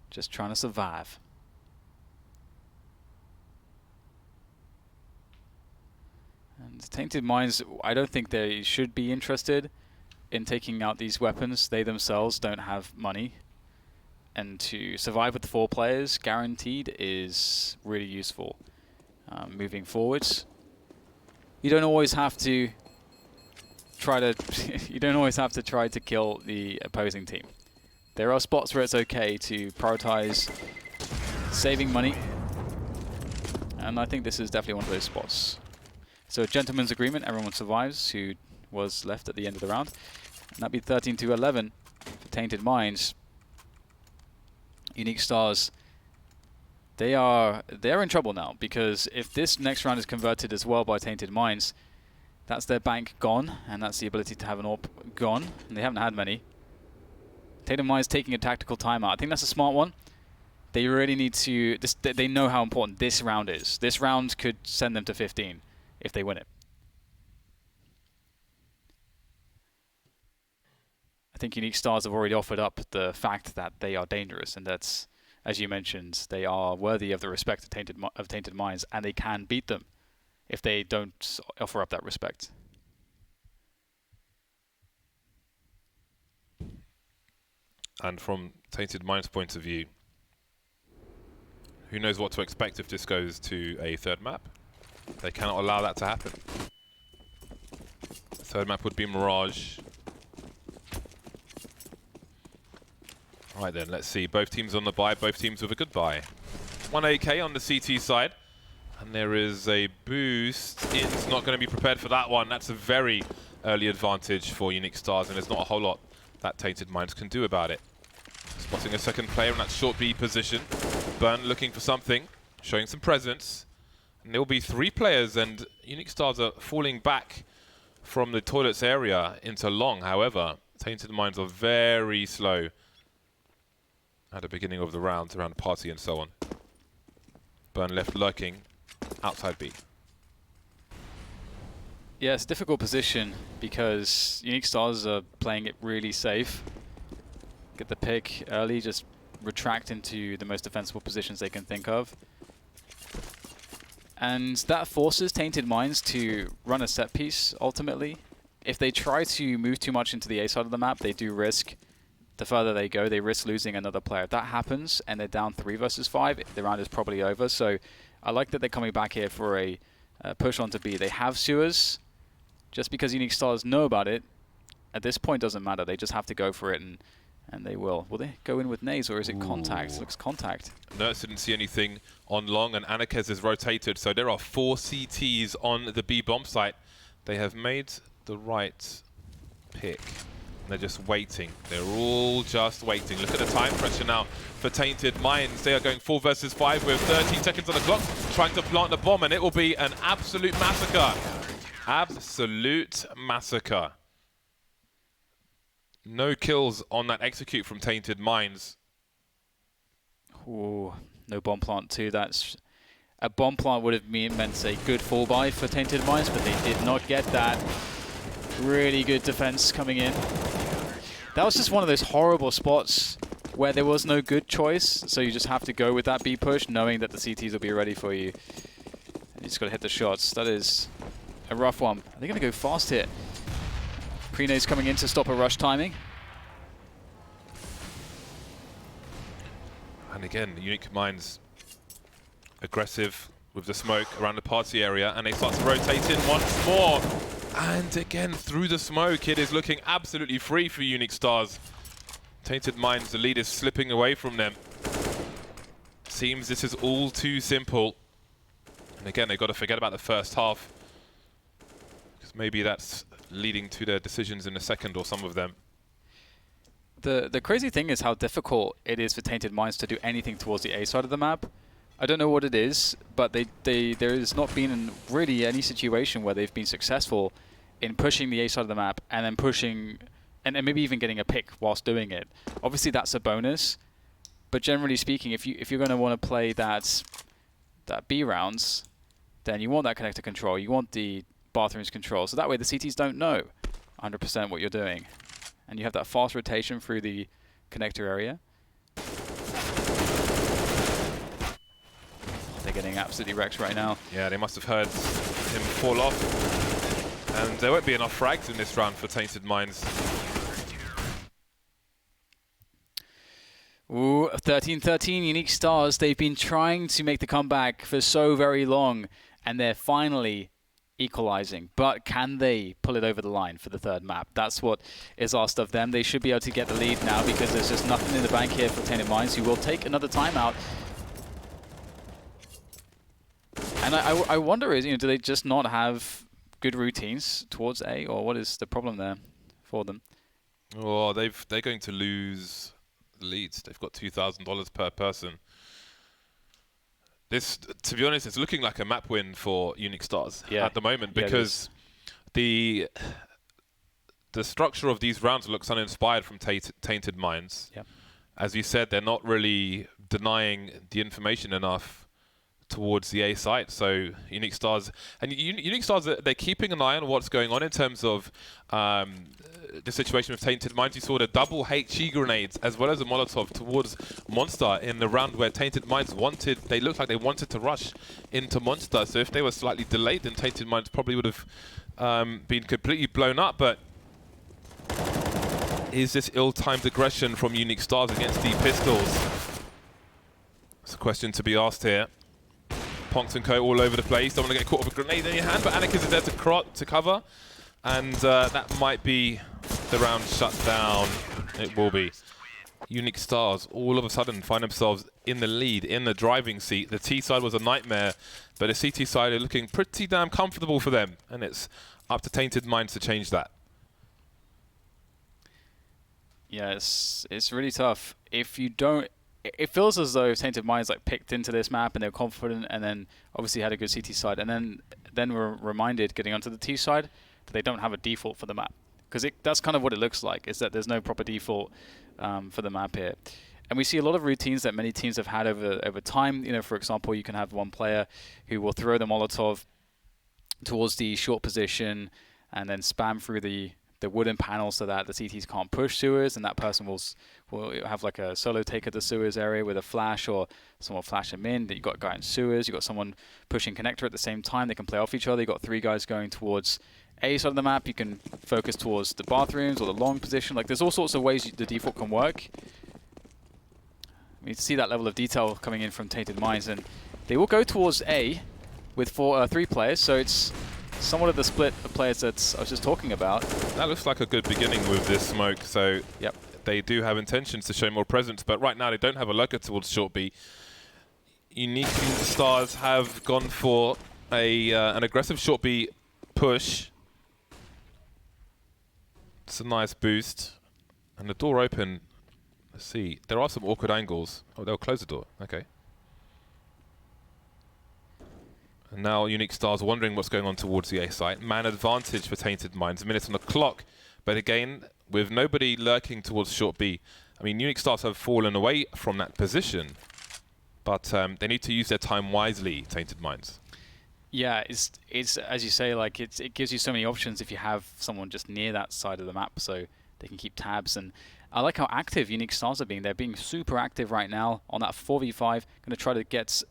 Just trying to survive. And Tainted Minds, I don't think they should be interested in taking out these weapons. They themselves don't have money. And to survive with 4 players, guaranteed, is really useful. Moving forwards, you don't always have to try to try to kill the opposing team. There are spots where it's okay to prioritize saving money, and I think this is definitely one of those spots. So a gentleman's agreement, everyone survives who was left at the end of the round, and that'd be 13-11 for Tainted Minds. Uniquestars, they're in trouble now, because if this next round is converted as well by Tainted Minds, that's their bank gone, and that's the ability to have an AWP gone, and they haven't had many. Tainted Minds taking a tactical timeout. I think that's a smart one. They really need to... they know how important this round is. This round could send them to 15 if they win it. I think Uniquestars have already offered up the fact that they are dangerous, and that's, as you mentioned, they are worthy of the respect of Tainted Minds, and they can beat them if they don't offer up that respect. And from Tainted Minds' point of view, who knows what to expect if this goes to a third map? They cannot allow that to happen. Third map would be Mirage. Right then, let's see. Both teams on the buy, both teams with a good buy. 1 AK on the CT side. And there is a boost. It's not going to be prepared for that one. That's a very early advantage for Uniquestars, and there's not a whole lot that Tainted Minds can do about it. Spotting a second player in that short B position. Burn looking for something, showing some presence. And there will be 3 players, and Uniquestars are falling back from the toilets area into long. However, Tainted Minds are very slow at the beginning of the rounds, around the party and so on. Burn left lurking, outside B. Yeah, it's a difficult position because Uniquestars are playing it really safe. Get the pick early, just retract into the most defensible positions they can think of. And that forces Tainted Minds to run a set piece, ultimately. If they try to move too much into the A side of the map, they do risk, the further they go, they risk losing another player. If that happens and they're down 3 versus 5, the round is probably over. So I like that they're coming back here for a push onto B. They have sewers. Just because Uniquestars know about it, at this point doesn't matter. They just have to go for it, and they will. Will they go in with nades, or is it contact? It looks contact. Nerds didn't see anything on long, and Anakez is rotated. So there are 4 CTs on the B bomb site. They have made the right pick. They're just waiting. They're all just waiting. Look at the time pressure now for Tainted Minds. They are going 4 versus 5 with 13 seconds on the clock, trying to plant the bomb, and it will be an absolute massacre. Absolute massacre. No kills on that execute from Tainted Minds. Ooh, no bomb plant too. That's a bomb plant would have meant a good fall by for Tainted Minds, but they did not get that. Really good defense coming in. That was just one of those horrible spots where there was no good choice, so you just have to go with that B push, knowing that the CTs will be ready for you. And you just got to hit the shots. That is a rough one. Are they going to go fast here? Pre-nades coming in to stop a rush timing. And again, Unique Minds aggressive with the smoke around the party area, and they start to rotate in once more. And again, through the smoke, it is looking absolutely free for Uniquestars. Tainted Minds, the lead is slipping away from them. Seems this is all too simple. And again, they've got to forget about the first half, because maybe that's leading to their decisions in the second, or some of them. The crazy thing is how difficult it is for Tainted Minds to do anything towards the A side of the map, I don't know what it is, but there has not been really any situation where they've been successful in pushing the A side of the map and then pushing, and maybe even getting a pick whilst doing it. Obviously, that's a bonus, but generally speaking, if you're going to want to play that B rounds, then you want that connector control. You want the bathrooms control, so that way the CTs don't know 100% what you're doing, and you have that fast rotation through the connector area. They're getting absolutely wrecked right now. Yeah, they must have heard him fall off. And there won't be enough frags in this round for Tainted Minds. Ooh, 13-13, Uniquestars. They've been trying to make the comeback for so very long, and they're finally equalizing. But can they pull it over the line for the third map? That's what is asked of them. They should be able to get the lead now because there's just nothing in the bank here for Tainted Minds, who will take another timeout. And I wonder, do they just not have good routines towards A, or what is the problem there for them? Oh, they're going to lose leads. They've got $2,000 per person. This, to be honest, it's looking like a map win for Uniquestars at the moment, because the structure of these rounds looks uninspired from Tainted Minds. Yep. As you said, they're not really denying the information enough towards the A site. So Uniquestars, and Uniquestars, they're keeping an eye on what's going on in terms of the situation with Tainted Minds. You saw the double HE grenades as well as a Molotov towards Monster in the round where Tainted Minds they looked like they wanted to rush into Monster. So if they were slightly delayed, then Tainted Minds probably would have been completely blown up. But is this ill-timed aggression from Uniquestars against the pistols? It's a question to be asked here. Ponks and Co all over the place. Don't want to get caught with a grenade in your hand, but Anarchist is there to cover. And that might be the round shut down. It will be. Uniquestars all of a sudden find themselves in the lead, in the driving seat. The T side was a nightmare, but the CT side are looking pretty damn comfortable for them. And it's up to Tainted Minds to change that. Yeah, it's really tough. If you don't... It feels as though Tainted Minds picked into this map and they were confident, and then obviously had a good CT side, and then were reminded getting onto the T side that they don't have a default for the map, because that's kind of what it looks like, is that there's no proper default for the map here. And we see a lot of routines that many teams have had over time. For example, you can have one player who will throw the Molotov towards the short position and then spam through the wooden panel so that the CTs can't push sewers, and that person will have a solo take at the sewers area with a flash, or someone will flash them in. You've got a guy in sewers, you've got someone pushing connector at the same time. They can play off each other. You've got three guys going towards A side of the map. You can focus towards the bathrooms or the long position. There's all sorts of ways the default can work. We see that level of detail coming in from Tainted Minds, and they will go towards A with three players, so it's somewhat of the split of players that I was just talking about. That looks like a good beginning with this smoke, so yep. They do have intentions to show more presence, but right now they don't have a lurker towards short B. Uniquestars have gone for an aggressive short B push. It's a nice boost. And the door open, let's see, there are some awkward angles. Oh, they'll close the door, okay. And now Uniquestars wondering what's going on towards the A site. Man advantage for Tainted Minds, a minute on the clock. But again, with nobody lurking towards short B, I mean, Uniquestars have fallen away from that position. But they need to use their time wisely, Tainted Minds. Yeah, it's as you say, it gives you so many options if you have someone just near that side of the map, so they can keep tabs. And I like how active Uniquestars are being. They're being super active right now on that 4v5. Going to try to get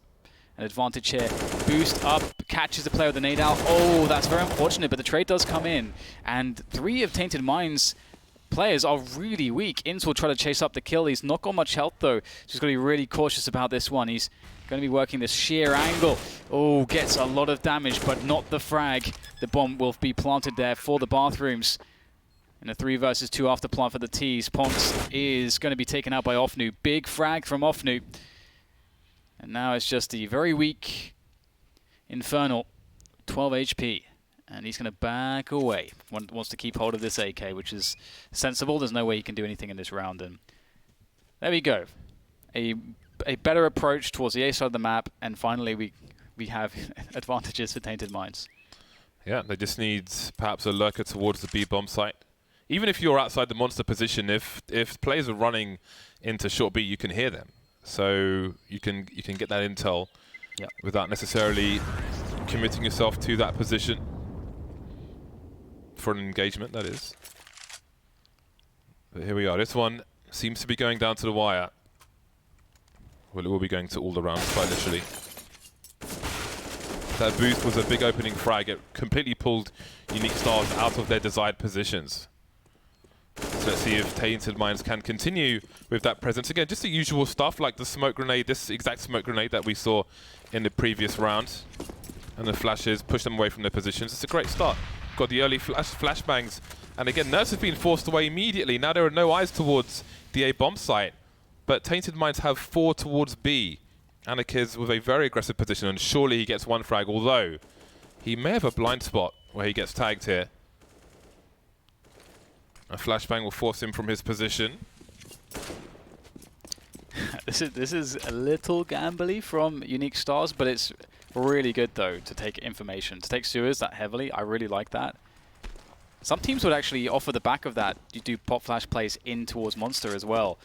an advantage here. Boost up, catches the player with the nade out. Oh, that's very unfortunate, but the trade does come in. And three of Tainted Minds players are really weak. Inns will try to chase up the kill. He's not got much health though, so he's got to be really cautious about this one. He's going to be working this sheer angle. Oh, gets a lot of damage, but not the frag. The bomb will be planted there for the bathrooms. In a 3 versus 2 after plant for the T's. Ponks is going to be taken out by Offnu. Big frag from Offnu. And now it's just the very weak Infernal, 12 HP. And he's going to back away. Wants to keep hold of this AK, which is sensible. There's no way he can do anything in this round. And there we go. A a better approach towards the A side of the map, and finally we have advantages for Tainted Minds. Yeah, they just need perhaps a lurker towards the B bomb site. Even if you're outside the monster position, if players are running into short B, you can hear them. So you can get that intel without necessarily committing yourself to that position for an engagement, that is. But here we are. This one seems to be going down to the wire. Well, it will be going to all the rounds, quite literally. That boost was a big opening frag. It completely pulled Uniquestars out of their desired positions. So let's see if Tainted Minds can continue with that presence. Again, just the usual stuff like the smoke grenade, this exact smoke grenade that we saw in the previous round. And the flashes push them away from their positions. It's a great start. Got the early flashbangs. And again, Nerfs have been forced away immediately. Now there are no eyes towards the A bomb site. But Tainted Minds have 4 towards B. Anakiz with a very aggressive position, and surely he gets 1 frag, although he may have a blind spot where he gets tagged here. A flashbang will force him from his position. This is a little gambly from Uniquestars, but it's really good though to take information, to take sewers that heavily. I really like that. Some teams would actually offer the back of that. You do pop flash plays in towards monster as well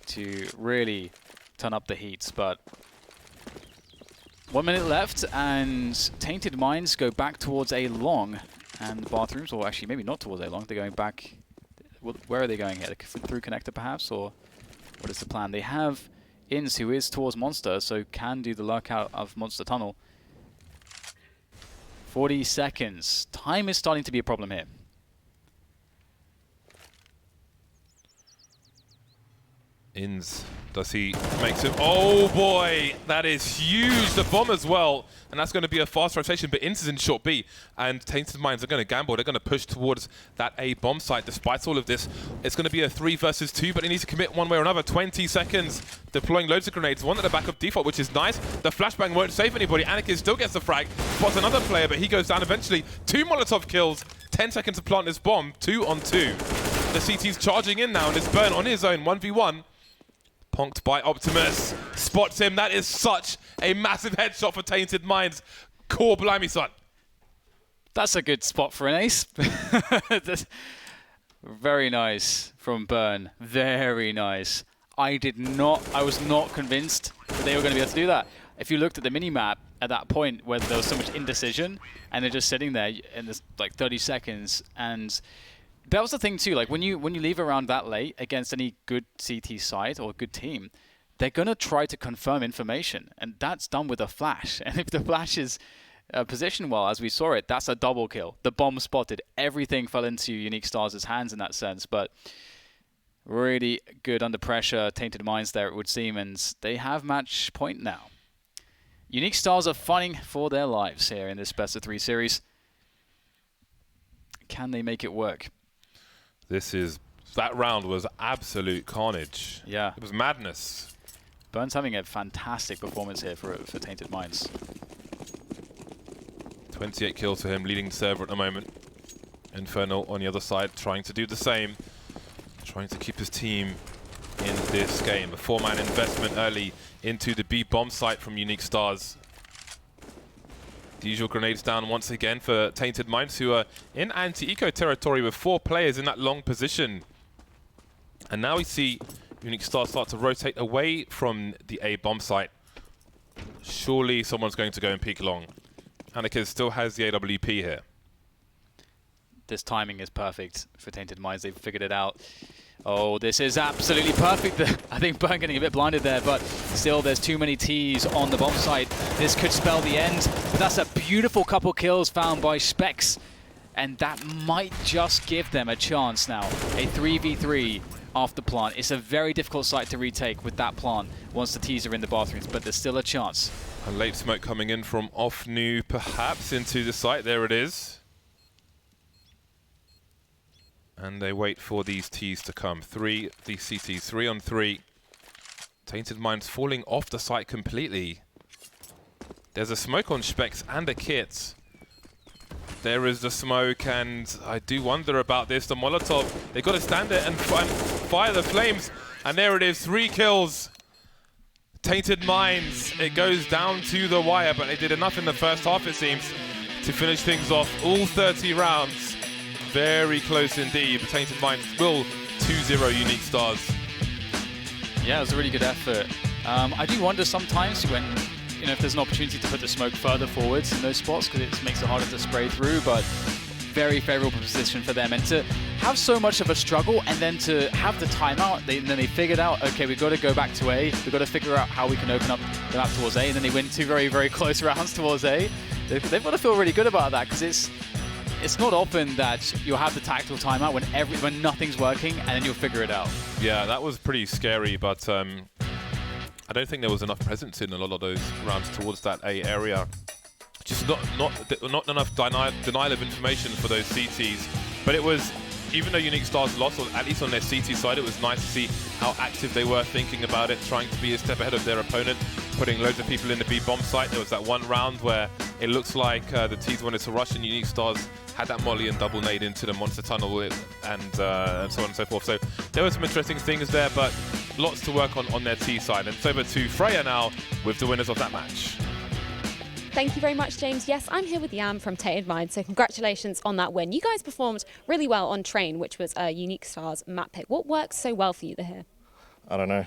to really turn up the heats, but 1 minute left and Tainted Minds go back towards A long, and bathrooms, or actually maybe not towards A long, they're going back. Where are they going here? Through connector perhaps, or what is the plan? They have Inns who is towards monster, so can do the lurk out of monster tunnel. 40 seconds. Time is starting to be a problem here. Inns, does he makes him? Oh boy, that is huge. The bomb as well, and that's going to be a fast rotation. But Inns is in short B, and Tainted Minds are going to gamble. They're going to push towards that A bomb site. Despite all of this, it's going to be a 3 versus 2, but he needs to commit one way or another. 20 seconds, deploying loads of grenades. One at the back of default, which is nice. The flashbang won't save anybody. Anakin still gets the frag. Spots another player, but he goes down eventually. 2 Molotov kills. 10 seconds to plant this bomb. 2 on 2. The CT's charging in now, and it's Burn on his own. 1v1. Ponked by Optimus, spots him. That is such a massive headshot for Tainted Minds. Core blimey, son. That's a good spot for an ace. Very nice from Burn. Very nice. I was not convinced that they were going to be able to do that. If you looked at the mini-map at that point where there was so much indecision and they're just sitting there in this like 30 seconds, and that was the thing too, like when you leave around that late against any good CT site or good team, they're going to try to confirm information, and that's done with a flash. And if the flash is positioned well, as we saw it, that's a double kill. The bomb spotted. Everything fell into Uniquestars' hands in that sense, but really good under pressure. Tainted Minds there, it would seem, and they have match point now. Uniquestars are fighting for their lives here in this best of 3 series. Can they make it work? That round was absolute carnage. Yeah. It was madness. Burn's having a fantastic performance here for Tainted Minds. 28 kills for him, leading the server at the moment. Infernal on the other side, trying to do the same. Trying to keep his team in this game. A 4-man investment early into the B bomb site from Uniquestars. The usual grenades down once again for Tainted Minds, who are in anti-eco territory with 4 players in that long position. And now we see Uniquestars start to rotate away from the A bomb site. Surely someone's going to go and peek long. Anakin still has the AWP here. This timing is perfect for Tainted Minds. They've figured it out. Oh, this is absolutely perfect. I think Burn getting a bit blinded there, but still there's too many T's on the bomb site. This could spell the end, but that's a beautiful couple kills found by Specs, and that might just give them a chance now. A 3v3 off the plant. It's a very difficult site to retake with that plant once the T's are in the bathrooms, but there's still a chance. A late smoke coming in from off new, perhaps, into the site. There it is. And they wait for these T's to come. These CTs, 3 on 3. Tainted Minds falling off the site completely. There's a smoke on Specs and a kit. There is the smoke, and I do wonder about this. The Molotov, they got to stand there and fire the flames. And there it is, 3 kills. Tainted Minds, it goes down to the wire, but they did enough in the first half, it seems, to finish things off. All 30 rounds, very close indeed. But Tainted Minds will 2-0 Uniquestars. Yeah, it was a really good effort. I do wonder sometimes when, if there's an opportunity to put the smoke further forwards in those spots, because it makes it harder to spray through, but very favorable position for them. And to have so much of a struggle and then to have the timeout, then they figured out, okay, we've got to go back to A. We've got to figure out how we can open up the map towards A. And then they win 2 very, very close rounds towards A. They've got to feel really good about that, because it's not often that you'll have the tactical timeout when nothing's working and then you'll figure it out. Yeah, that was pretty scary, but I don't think there was enough presence in a lot of those rounds towards that A area. Just not enough denial of information for those CTs. But it was, even though Uniquestars lost, or at least on their CT side, it was nice to see how active they were thinking about it, trying to be a step ahead of their opponent, putting loads of people in the B bomb site. There was that one round where it looks like the T's wanted to rush, and Uniquestars had that molly and double nade into the monster tunnel and so on and so forth. So there were some interesting things there, but lots to work on their T side. And it's over to Freya now with the winners of that match. Thank you very much, James. Yes, I'm here with Yam from Tainted Minds, so congratulations on that win. You guys performed really well on Train, which was a Uniquestars map pick. What worked so well for you here? I don't know.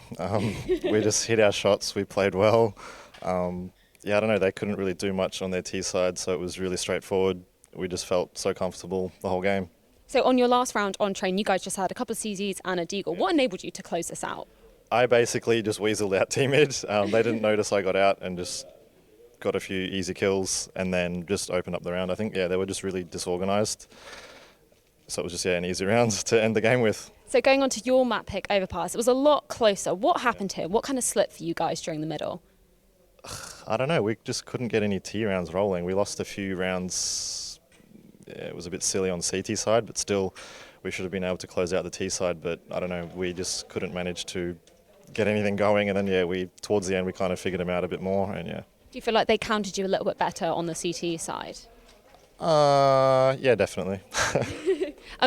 We just hit our shots. We played well. Yeah, I don't know. They couldn't really do much on their T side, so it was really straightforward. We just felt so comfortable the whole game. So on your last round on Train, you guys just had a couple of CZs and a Deagle. What enabled you to close this out? I basically just weaseled out team mid. They didn't notice I got out and just got a few easy kills and then just opened up the round. I think, yeah, they were just really disorganised. So it was just, yeah, an easy round to end the game with. So going on to your map pick, Overpass, it was a lot closer. What happened here? What kind of slipped for you guys during the middle? I don't know. We just couldn't get any T rounds rolling. We lost a few rounds. Yeah, it was a bit silly on the CT side, but still we should have been able to close out the T side. But I don't know. We just couldn't manage to get anything going. And then, yeah, towards the end, we kind of figured them out a bit more. And, yeah. Do you feel like they counted you a little bit better on the CT side? Yeah, definitely.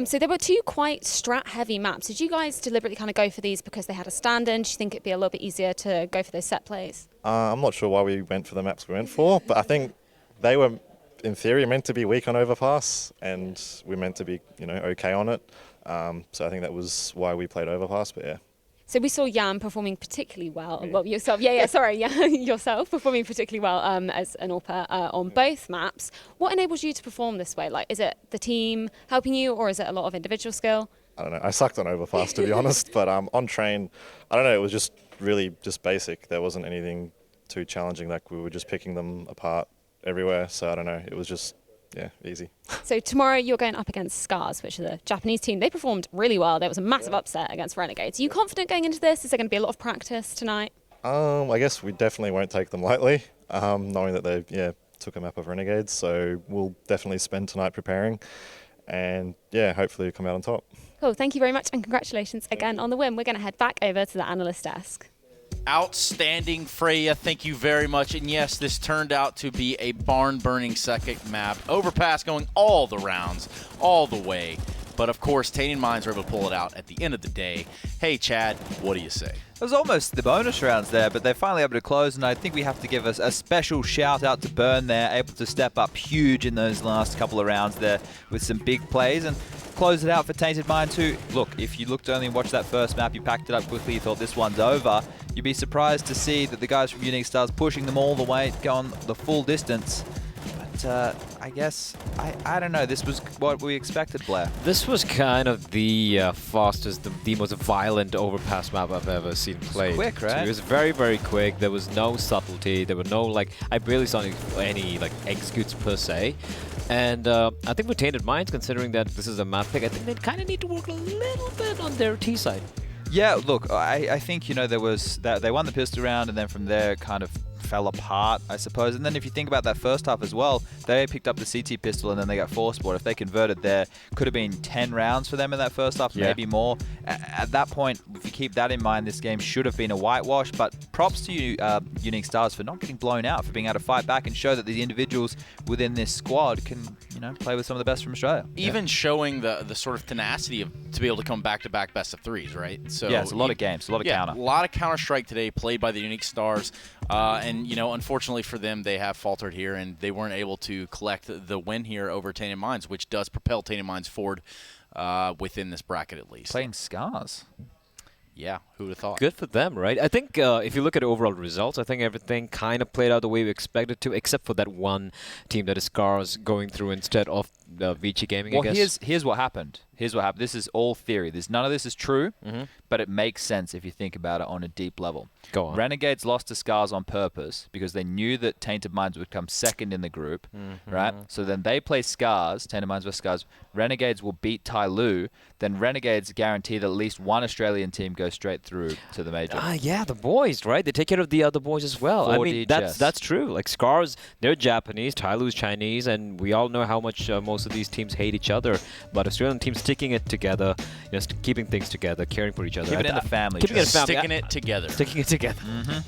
So there were 2 quite strat-heavy maps. Did you guys deliberately kind of go for these because they had a stand-in? Do you think it'd be a little bit easier to go for those set plays? I'm not sure why we went for the maps we went for, but I think they were, in theory, meant to be weak on Overpass, and we're meant to be, okay on it. So I think that was why we played Overpass, but yeah. So we saw Yam performing particularly well. Well, yourself, yourself performing particularly well as an AWPer on both maps. What enables you to perform this way? Like, is it the team helping you, or is it a lot of individual skill? I don't know. I sucked on Overpass, to be honest, but on Train, I don't know. It was just really just basic. There wasn't anything too challenging. Like, we were just picking them apart everywhere. So I don't know. It was just, yeah, easy. So tomorrow you're going up against Scars, which is a Japanese team. They performed really well. There was a massive upset against Renegades. Are you confident going into this? Is there going to be a lot of practice tonight? I guess we definitely won't take them lightly, knowing that they took a map of Renegades. So we'll definitely spend tonight preparing, and yeah, hopefully we'll come out on top. Cool. Thank you very much, and congratulations again on the win. We're going to head back over to the analyst desk. Outstanding, Freya. Thank you very much. And yes, this turned out to be a barn-burning second map. Overpass going all the rounds, all the way. But of course, Tainted Minds were able to pull it out at the end of the day. Hey, Chad, what do you say? It was almost the bonus rounds there, but they're finally able to close, and I think we have to give us a special shout out to Burn there, able to step up huge in those last couple of rounds there with some big plays and close it out for Tainted Minds who, look, if you looked only and watched that first map, you packed it up quickly, you thought this one's over, you'd be surprised to see that the guys from Uniquestars pushing them all the way, going the full distance. But I guess, I don't know, this was what we expected, Blair. This was kind of the fastest, the most violent Overpass map I've ever seen played. Quick, right? It was very, very quick. There was no subtlety. There were no, I barely saw any executes per se. And I think with Tainted Minds, considering that this is a map pick, I think they kind of need to work a little bit on their T side. Yeah, look, I think, there was that they won the pistol round, and then from there kind of fell apart, I suppose. And then if you think about that first half as well, they picked up the CT pistol and then they got force sport. If they converted there, could have been 10 rounds for them in that first half, maybe more. At that point, if you keep that in mind, this game should have been a whitewash. But props to you, Uniquestars, for not getting blown out, for being able to fight back and show that the individuals within this squad can, play with some of the best from Australia. Even showing the sort of tenacity to be able to come back-to-back best of threes, right? So Yeah, it's a lot of games, a lot of counter. A lot of Counter-Strike today played by the Unique Stars. And, unfortunately for them, they have faltered here, and they weren't able to collect the win here over Tainted Minds, which does propel Tainted Minds forward within this bracket at least. Playing Scars. Yeah, who would have thought? Good for them, right? I think if you look at overall results, I think everything kind of played out the way we expected to, except for that one team that is Scars going through instead of Vici Gaming, I guess. Here's what happened. Here's what happened. This is all theory. None of this is true, but it makes sense if you think about it on a deep level. Go on. Renegades lost to Scars on purpose because they knew that Tainted Minds would come second in the group, right? So then they play Scars, Tainted Minds vs Scars. Renegades will beat Tai Lu. Then Renegades guarantee that at least one Australian team goes straight through to the major. Yeah, the boys, right? They take care of the other boys as well. I mean, that's true. Like Scars, they're Japanese, Tai Lu's Chinese, and we all know how much most of these teams hate each other. But Australian teams sticking it together, keeping things together, caring for each other. Keeping it in the family. Keeping it in the family. Sticking it together. Sticking it together.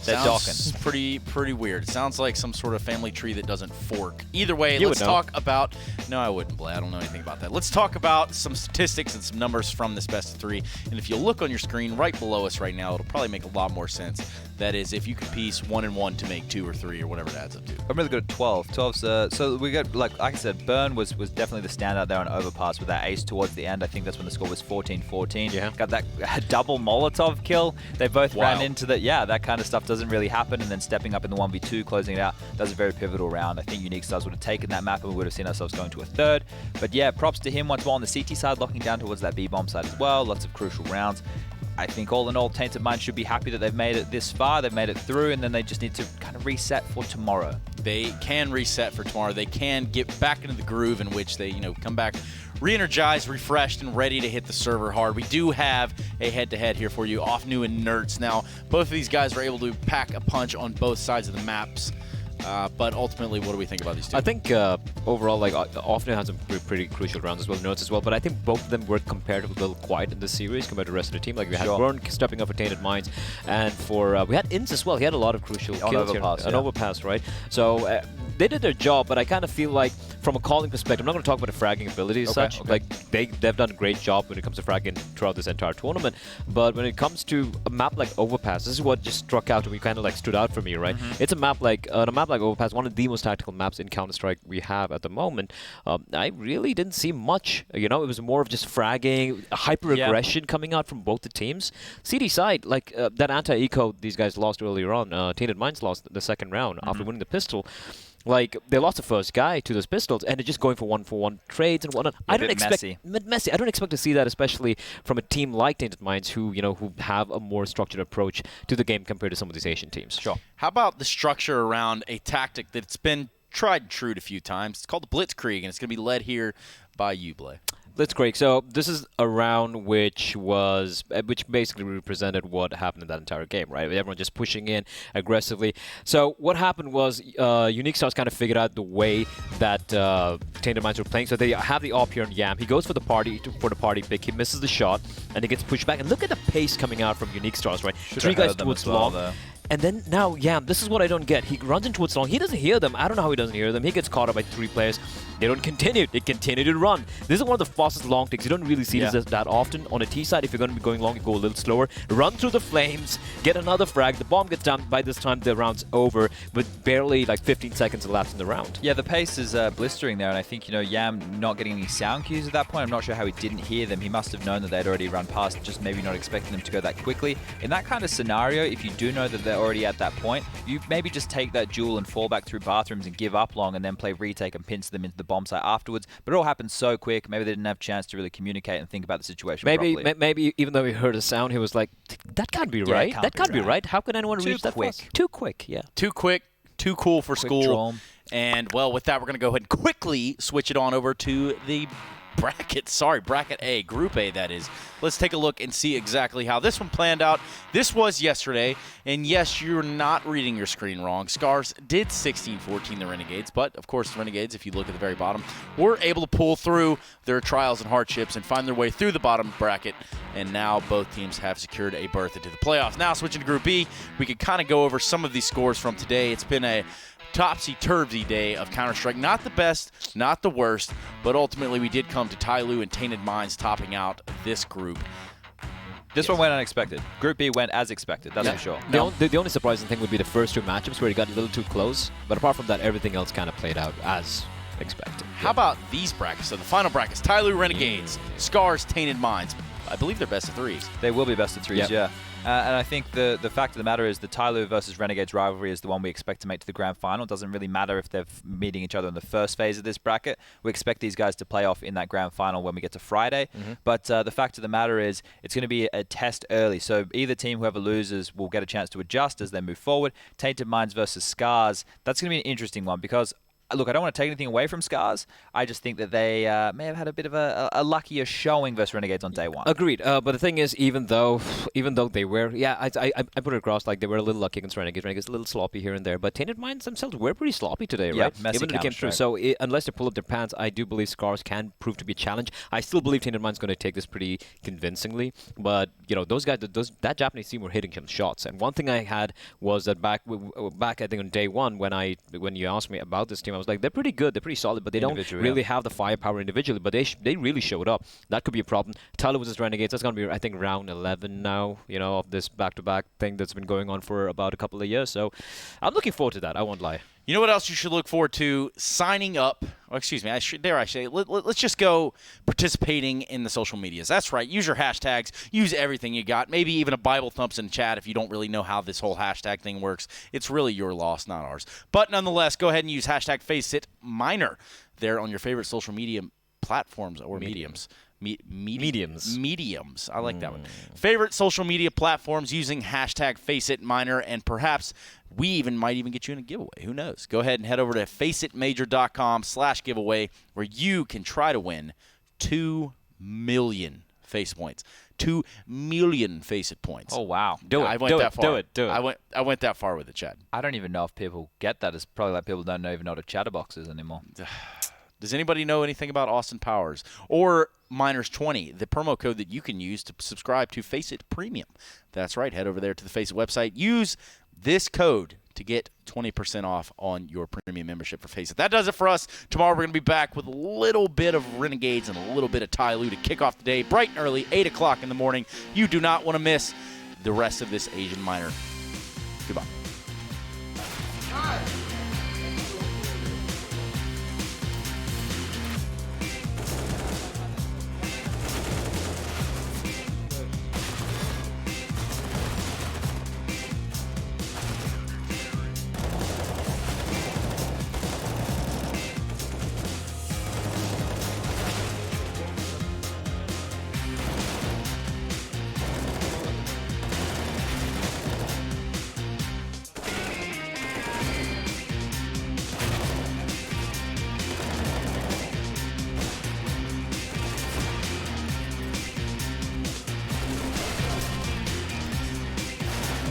They're docking. Sounds pretty weird. It sounds like some sort of family tree that doesn't fork. Either way, You let's would know. talk about... No, I wouldn't, Blay. I don't know anything about that. Let's talk about some statistics and some numbers from this best of three. And if you look on your screen right below us right now, it'll probably make a lot more sense. That is, if you could piece 1 and 1 to make 2 or 3 or whatever it adds up to. I'm really good at 12. 12's, so we got, like I said, Burn was definitely the standout there on Overpass with that ace towards the end. I think that's when the score was 14-14. Yeah. Got that double Molotov kill. They both ran Wow. into that. Yeah, that kind of stuff doesn't really happen. And then stepping up in the 1v2, closing it out, that was a very pivotal round. I think Uniquestars would have taken that map and we would have seen ourselves going to a third. But yeah, props to him once more on the CT side, locking down towards that B-bomb side as well. Lots of crucial rounds. I think all in all, Tainted Minds should be happy that they've made it this far. They've made it through, and then they just need to kind of reset for tomorrow. They can reset for tomorrow. They can get back into the groove in which they, come back re-energized, refreshed, and ready to hit the server hard. We do have a head-to-head here for you, Off New and Nerds. Now, both of these guys were able to pack a punch on both sides of the maps. But ultimately, what do we think about these two? I think overall, like Often had some pretty crucial rounds as well, notes as well. But I think both of them were comparatively a little quiet in this series compared to the rest of the team. Like we had Burn stepping up for Tainted Minds, and for we had Ince as well. He had a lot of crucial kills Overpass, here. An Overpass, right? So they did their job, but I kind of feel like from a calling perspective, I'm not going to talk about the fragging ability as such. Okay. Like they've done a great job when it comes to fragging throughout this entire tournament. But when it comes to a map like Overpass, this is what just struck out to me, kind of like stood out for me, right? It's a map like Overpass, one of the most tactical maps in Counter-Strike we have at the moment. I really didn't see much. It was more of just fragging, hyper-aggression coming out from both the teams. CD side, like that anti-eco these guys lost earlier on. Tainted Minds lost the second round after winning the pistol. Like, they lost the first guy to those pistols, and they're just going for one-for-one trades and whatnot. I don't expect messy. I don't expect to see that, especially from a team like Tainted Minds, who have a more structured approach to the game compared to some of these Asian teams. Sure. How about the structure around a tactic that's been tried and true a few times? It's called the Blitzkrieg, and it's going to be led here by you, Blay. Blitzkrieg. So this is a round which basically represented what happened in that entire game, right? Everyone just pushing in aggressively. So what happened was Uniquestars kind of figured out the way that Tainted Minds were playing. So they have the op here on Yam. He goes for the party pick. He misses the shot, and he gets pushed back. And look at the pace coming out from Uniquestars, right? Should've 3 guys heard them towards as well, long. though. And then now Yam, this is what I don't get. He runs in towards long. He doesn't hear them. I don't know how he doesn't hear them. He gets caught up by 3 players. They don't continue. They continue to run. This is one of the fastest long takes. You don't really see this that often. On a T side, if you're going to be going long, you go a little slower. Run through the flames, get another frag. The bomb gets down. By this time, the round's over with barely like 15 seconds elapsed in the round. Yeah, the pace is blistering there, and I think, Yam not getting any sound cues at that point. I'm not sure how he didn't hear them. He must have known that they'd already run past, just maybe not expecting them to go that quickly. In that kind of scenario, if you do know that they're already at that point, you maybe just take that duel and fall back through bathrooms and give up long and then play retake and pinch them into the bomb site afterwards. But it all happened so quick, maybe they didn't have a chance to really communicate and think about the situation properly. Maybe even though he heard a sound, he was like, that can't be right. That can't be right. How can anyone reach that fast? Too quick, yeah. Too quick, too cool for Quick school. draw. And, well, with that, we're going to go ahead and quickly switch it on over to the bracket A, Group A, that is. Let's take a look and see exactly how this one planned out. This was yesterday, and yes, you're not reading your screen wrong. Scars did 16-14 the Renegades, but, of course, the Renegades, if you look at the very bottom, were able to pull through their trials and hardships and find their way through the bottom bracket, and now both teams have secured a berth into the playoffs. Now, switching to Group B, we could kind of go over some of these scores from today. It's been a topsy-turvy day of Counter-Strike. Not the best, not the worst, but ultimately we did come to Tyloo and Tainted Minds topping out this group. This one went unexpected. Group B went as expected, that's for sure. The only surprising thing would be the first 2 matchups where it got a little too close. But apart from that, everything else kind of played out as expected. How about these brackets? So the final brackets, Tyloo Renegades, Scars, Tainted Minds. I believe they're best of 3s. They will be best of 3s, yeah. And I think the fact of the matter is the Tyloo versus Renegades rivalry is the one we expect to make to the grand final. It doesn't really matter if they're meeting each other in the first phase of this bracket. We expect these guys to play off in that grand final when we get to Friday. But the fact of the matter is it's going to be a test early. So either team, whoever loses, will get a chance to adjust as they move forward. Tainted Minds versus Scars, that's going to be an interesting one because look, I don't want to take anything away from Scars. I just think that they may have had a bit of a luckier showing versus Renegades on day 1. Agreed. But the thing is, even though they were, I put it across like they were a little lucky against Renegades. Renegades a little sloppy here and there, but Tainted Minds themselves were pretty sloppy today, right? Messy Even when it came through. So unless they pull up their pants, I do believe Scars can prove to be a challenge. I still believe Tainted Minds going to take this pretty convincingly. But you know, those guys, that Japanese team were hitting some shots. And one thing I had was that back I think on day 1 when you asked me about this team, I was like, they're pretty good. They're pretty solid, but they don't really have the firepower individually. But they really showed up. That could be a problem. Tyloo versus Renegades. That's going to be, I think, round 11 now. You know, of this back-to-back thing that's been going on for about a couple of years. So I'm looking forward to that. I won't lie. You know what else you should look forward to? Signing up. Oh, excuse me. Let's just go participating in the social medias. That's right. Use your hashtags. Use everything you got. Maybe even a Bible thumps in chat if you don't really know how this whole hashtag thing works. It's really your loss, not ours. But nonetheless, go ahead and use hashtag FACEIT Minor there on your favorite social media platforms or mediums. Mediums. I like that one. Favorite social media platforms using hashtag FACEITMinor, and perhaps we might even get you in a giveaway. Who knows? Go ahead and head over to faceitmajor.com/giveaway where you can try to win 2 million face points. 2 million FACEIT points. Oh, wow. I went that far. Do it. I went that far with it, Chad. I don't even know if people get that. It's probably like people don't even know what a chatterbox is anymore. Does anybody know anything about Austin Powers or Miners20, the promo code that you can use to subscribe to FACEIT Premium? That's right. Head over there to the FACEIT website. Use this code to get 20% off on your premium membership for FACEIT. That does it for us. Tomorrow we're going to be back with a little bit of Renegades and a little bit of Tyloo to kick off the day, bright and early, 8 o'clock in the morning. You do not want to miss the rest of this Asian Minor. Goodbye.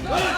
Go!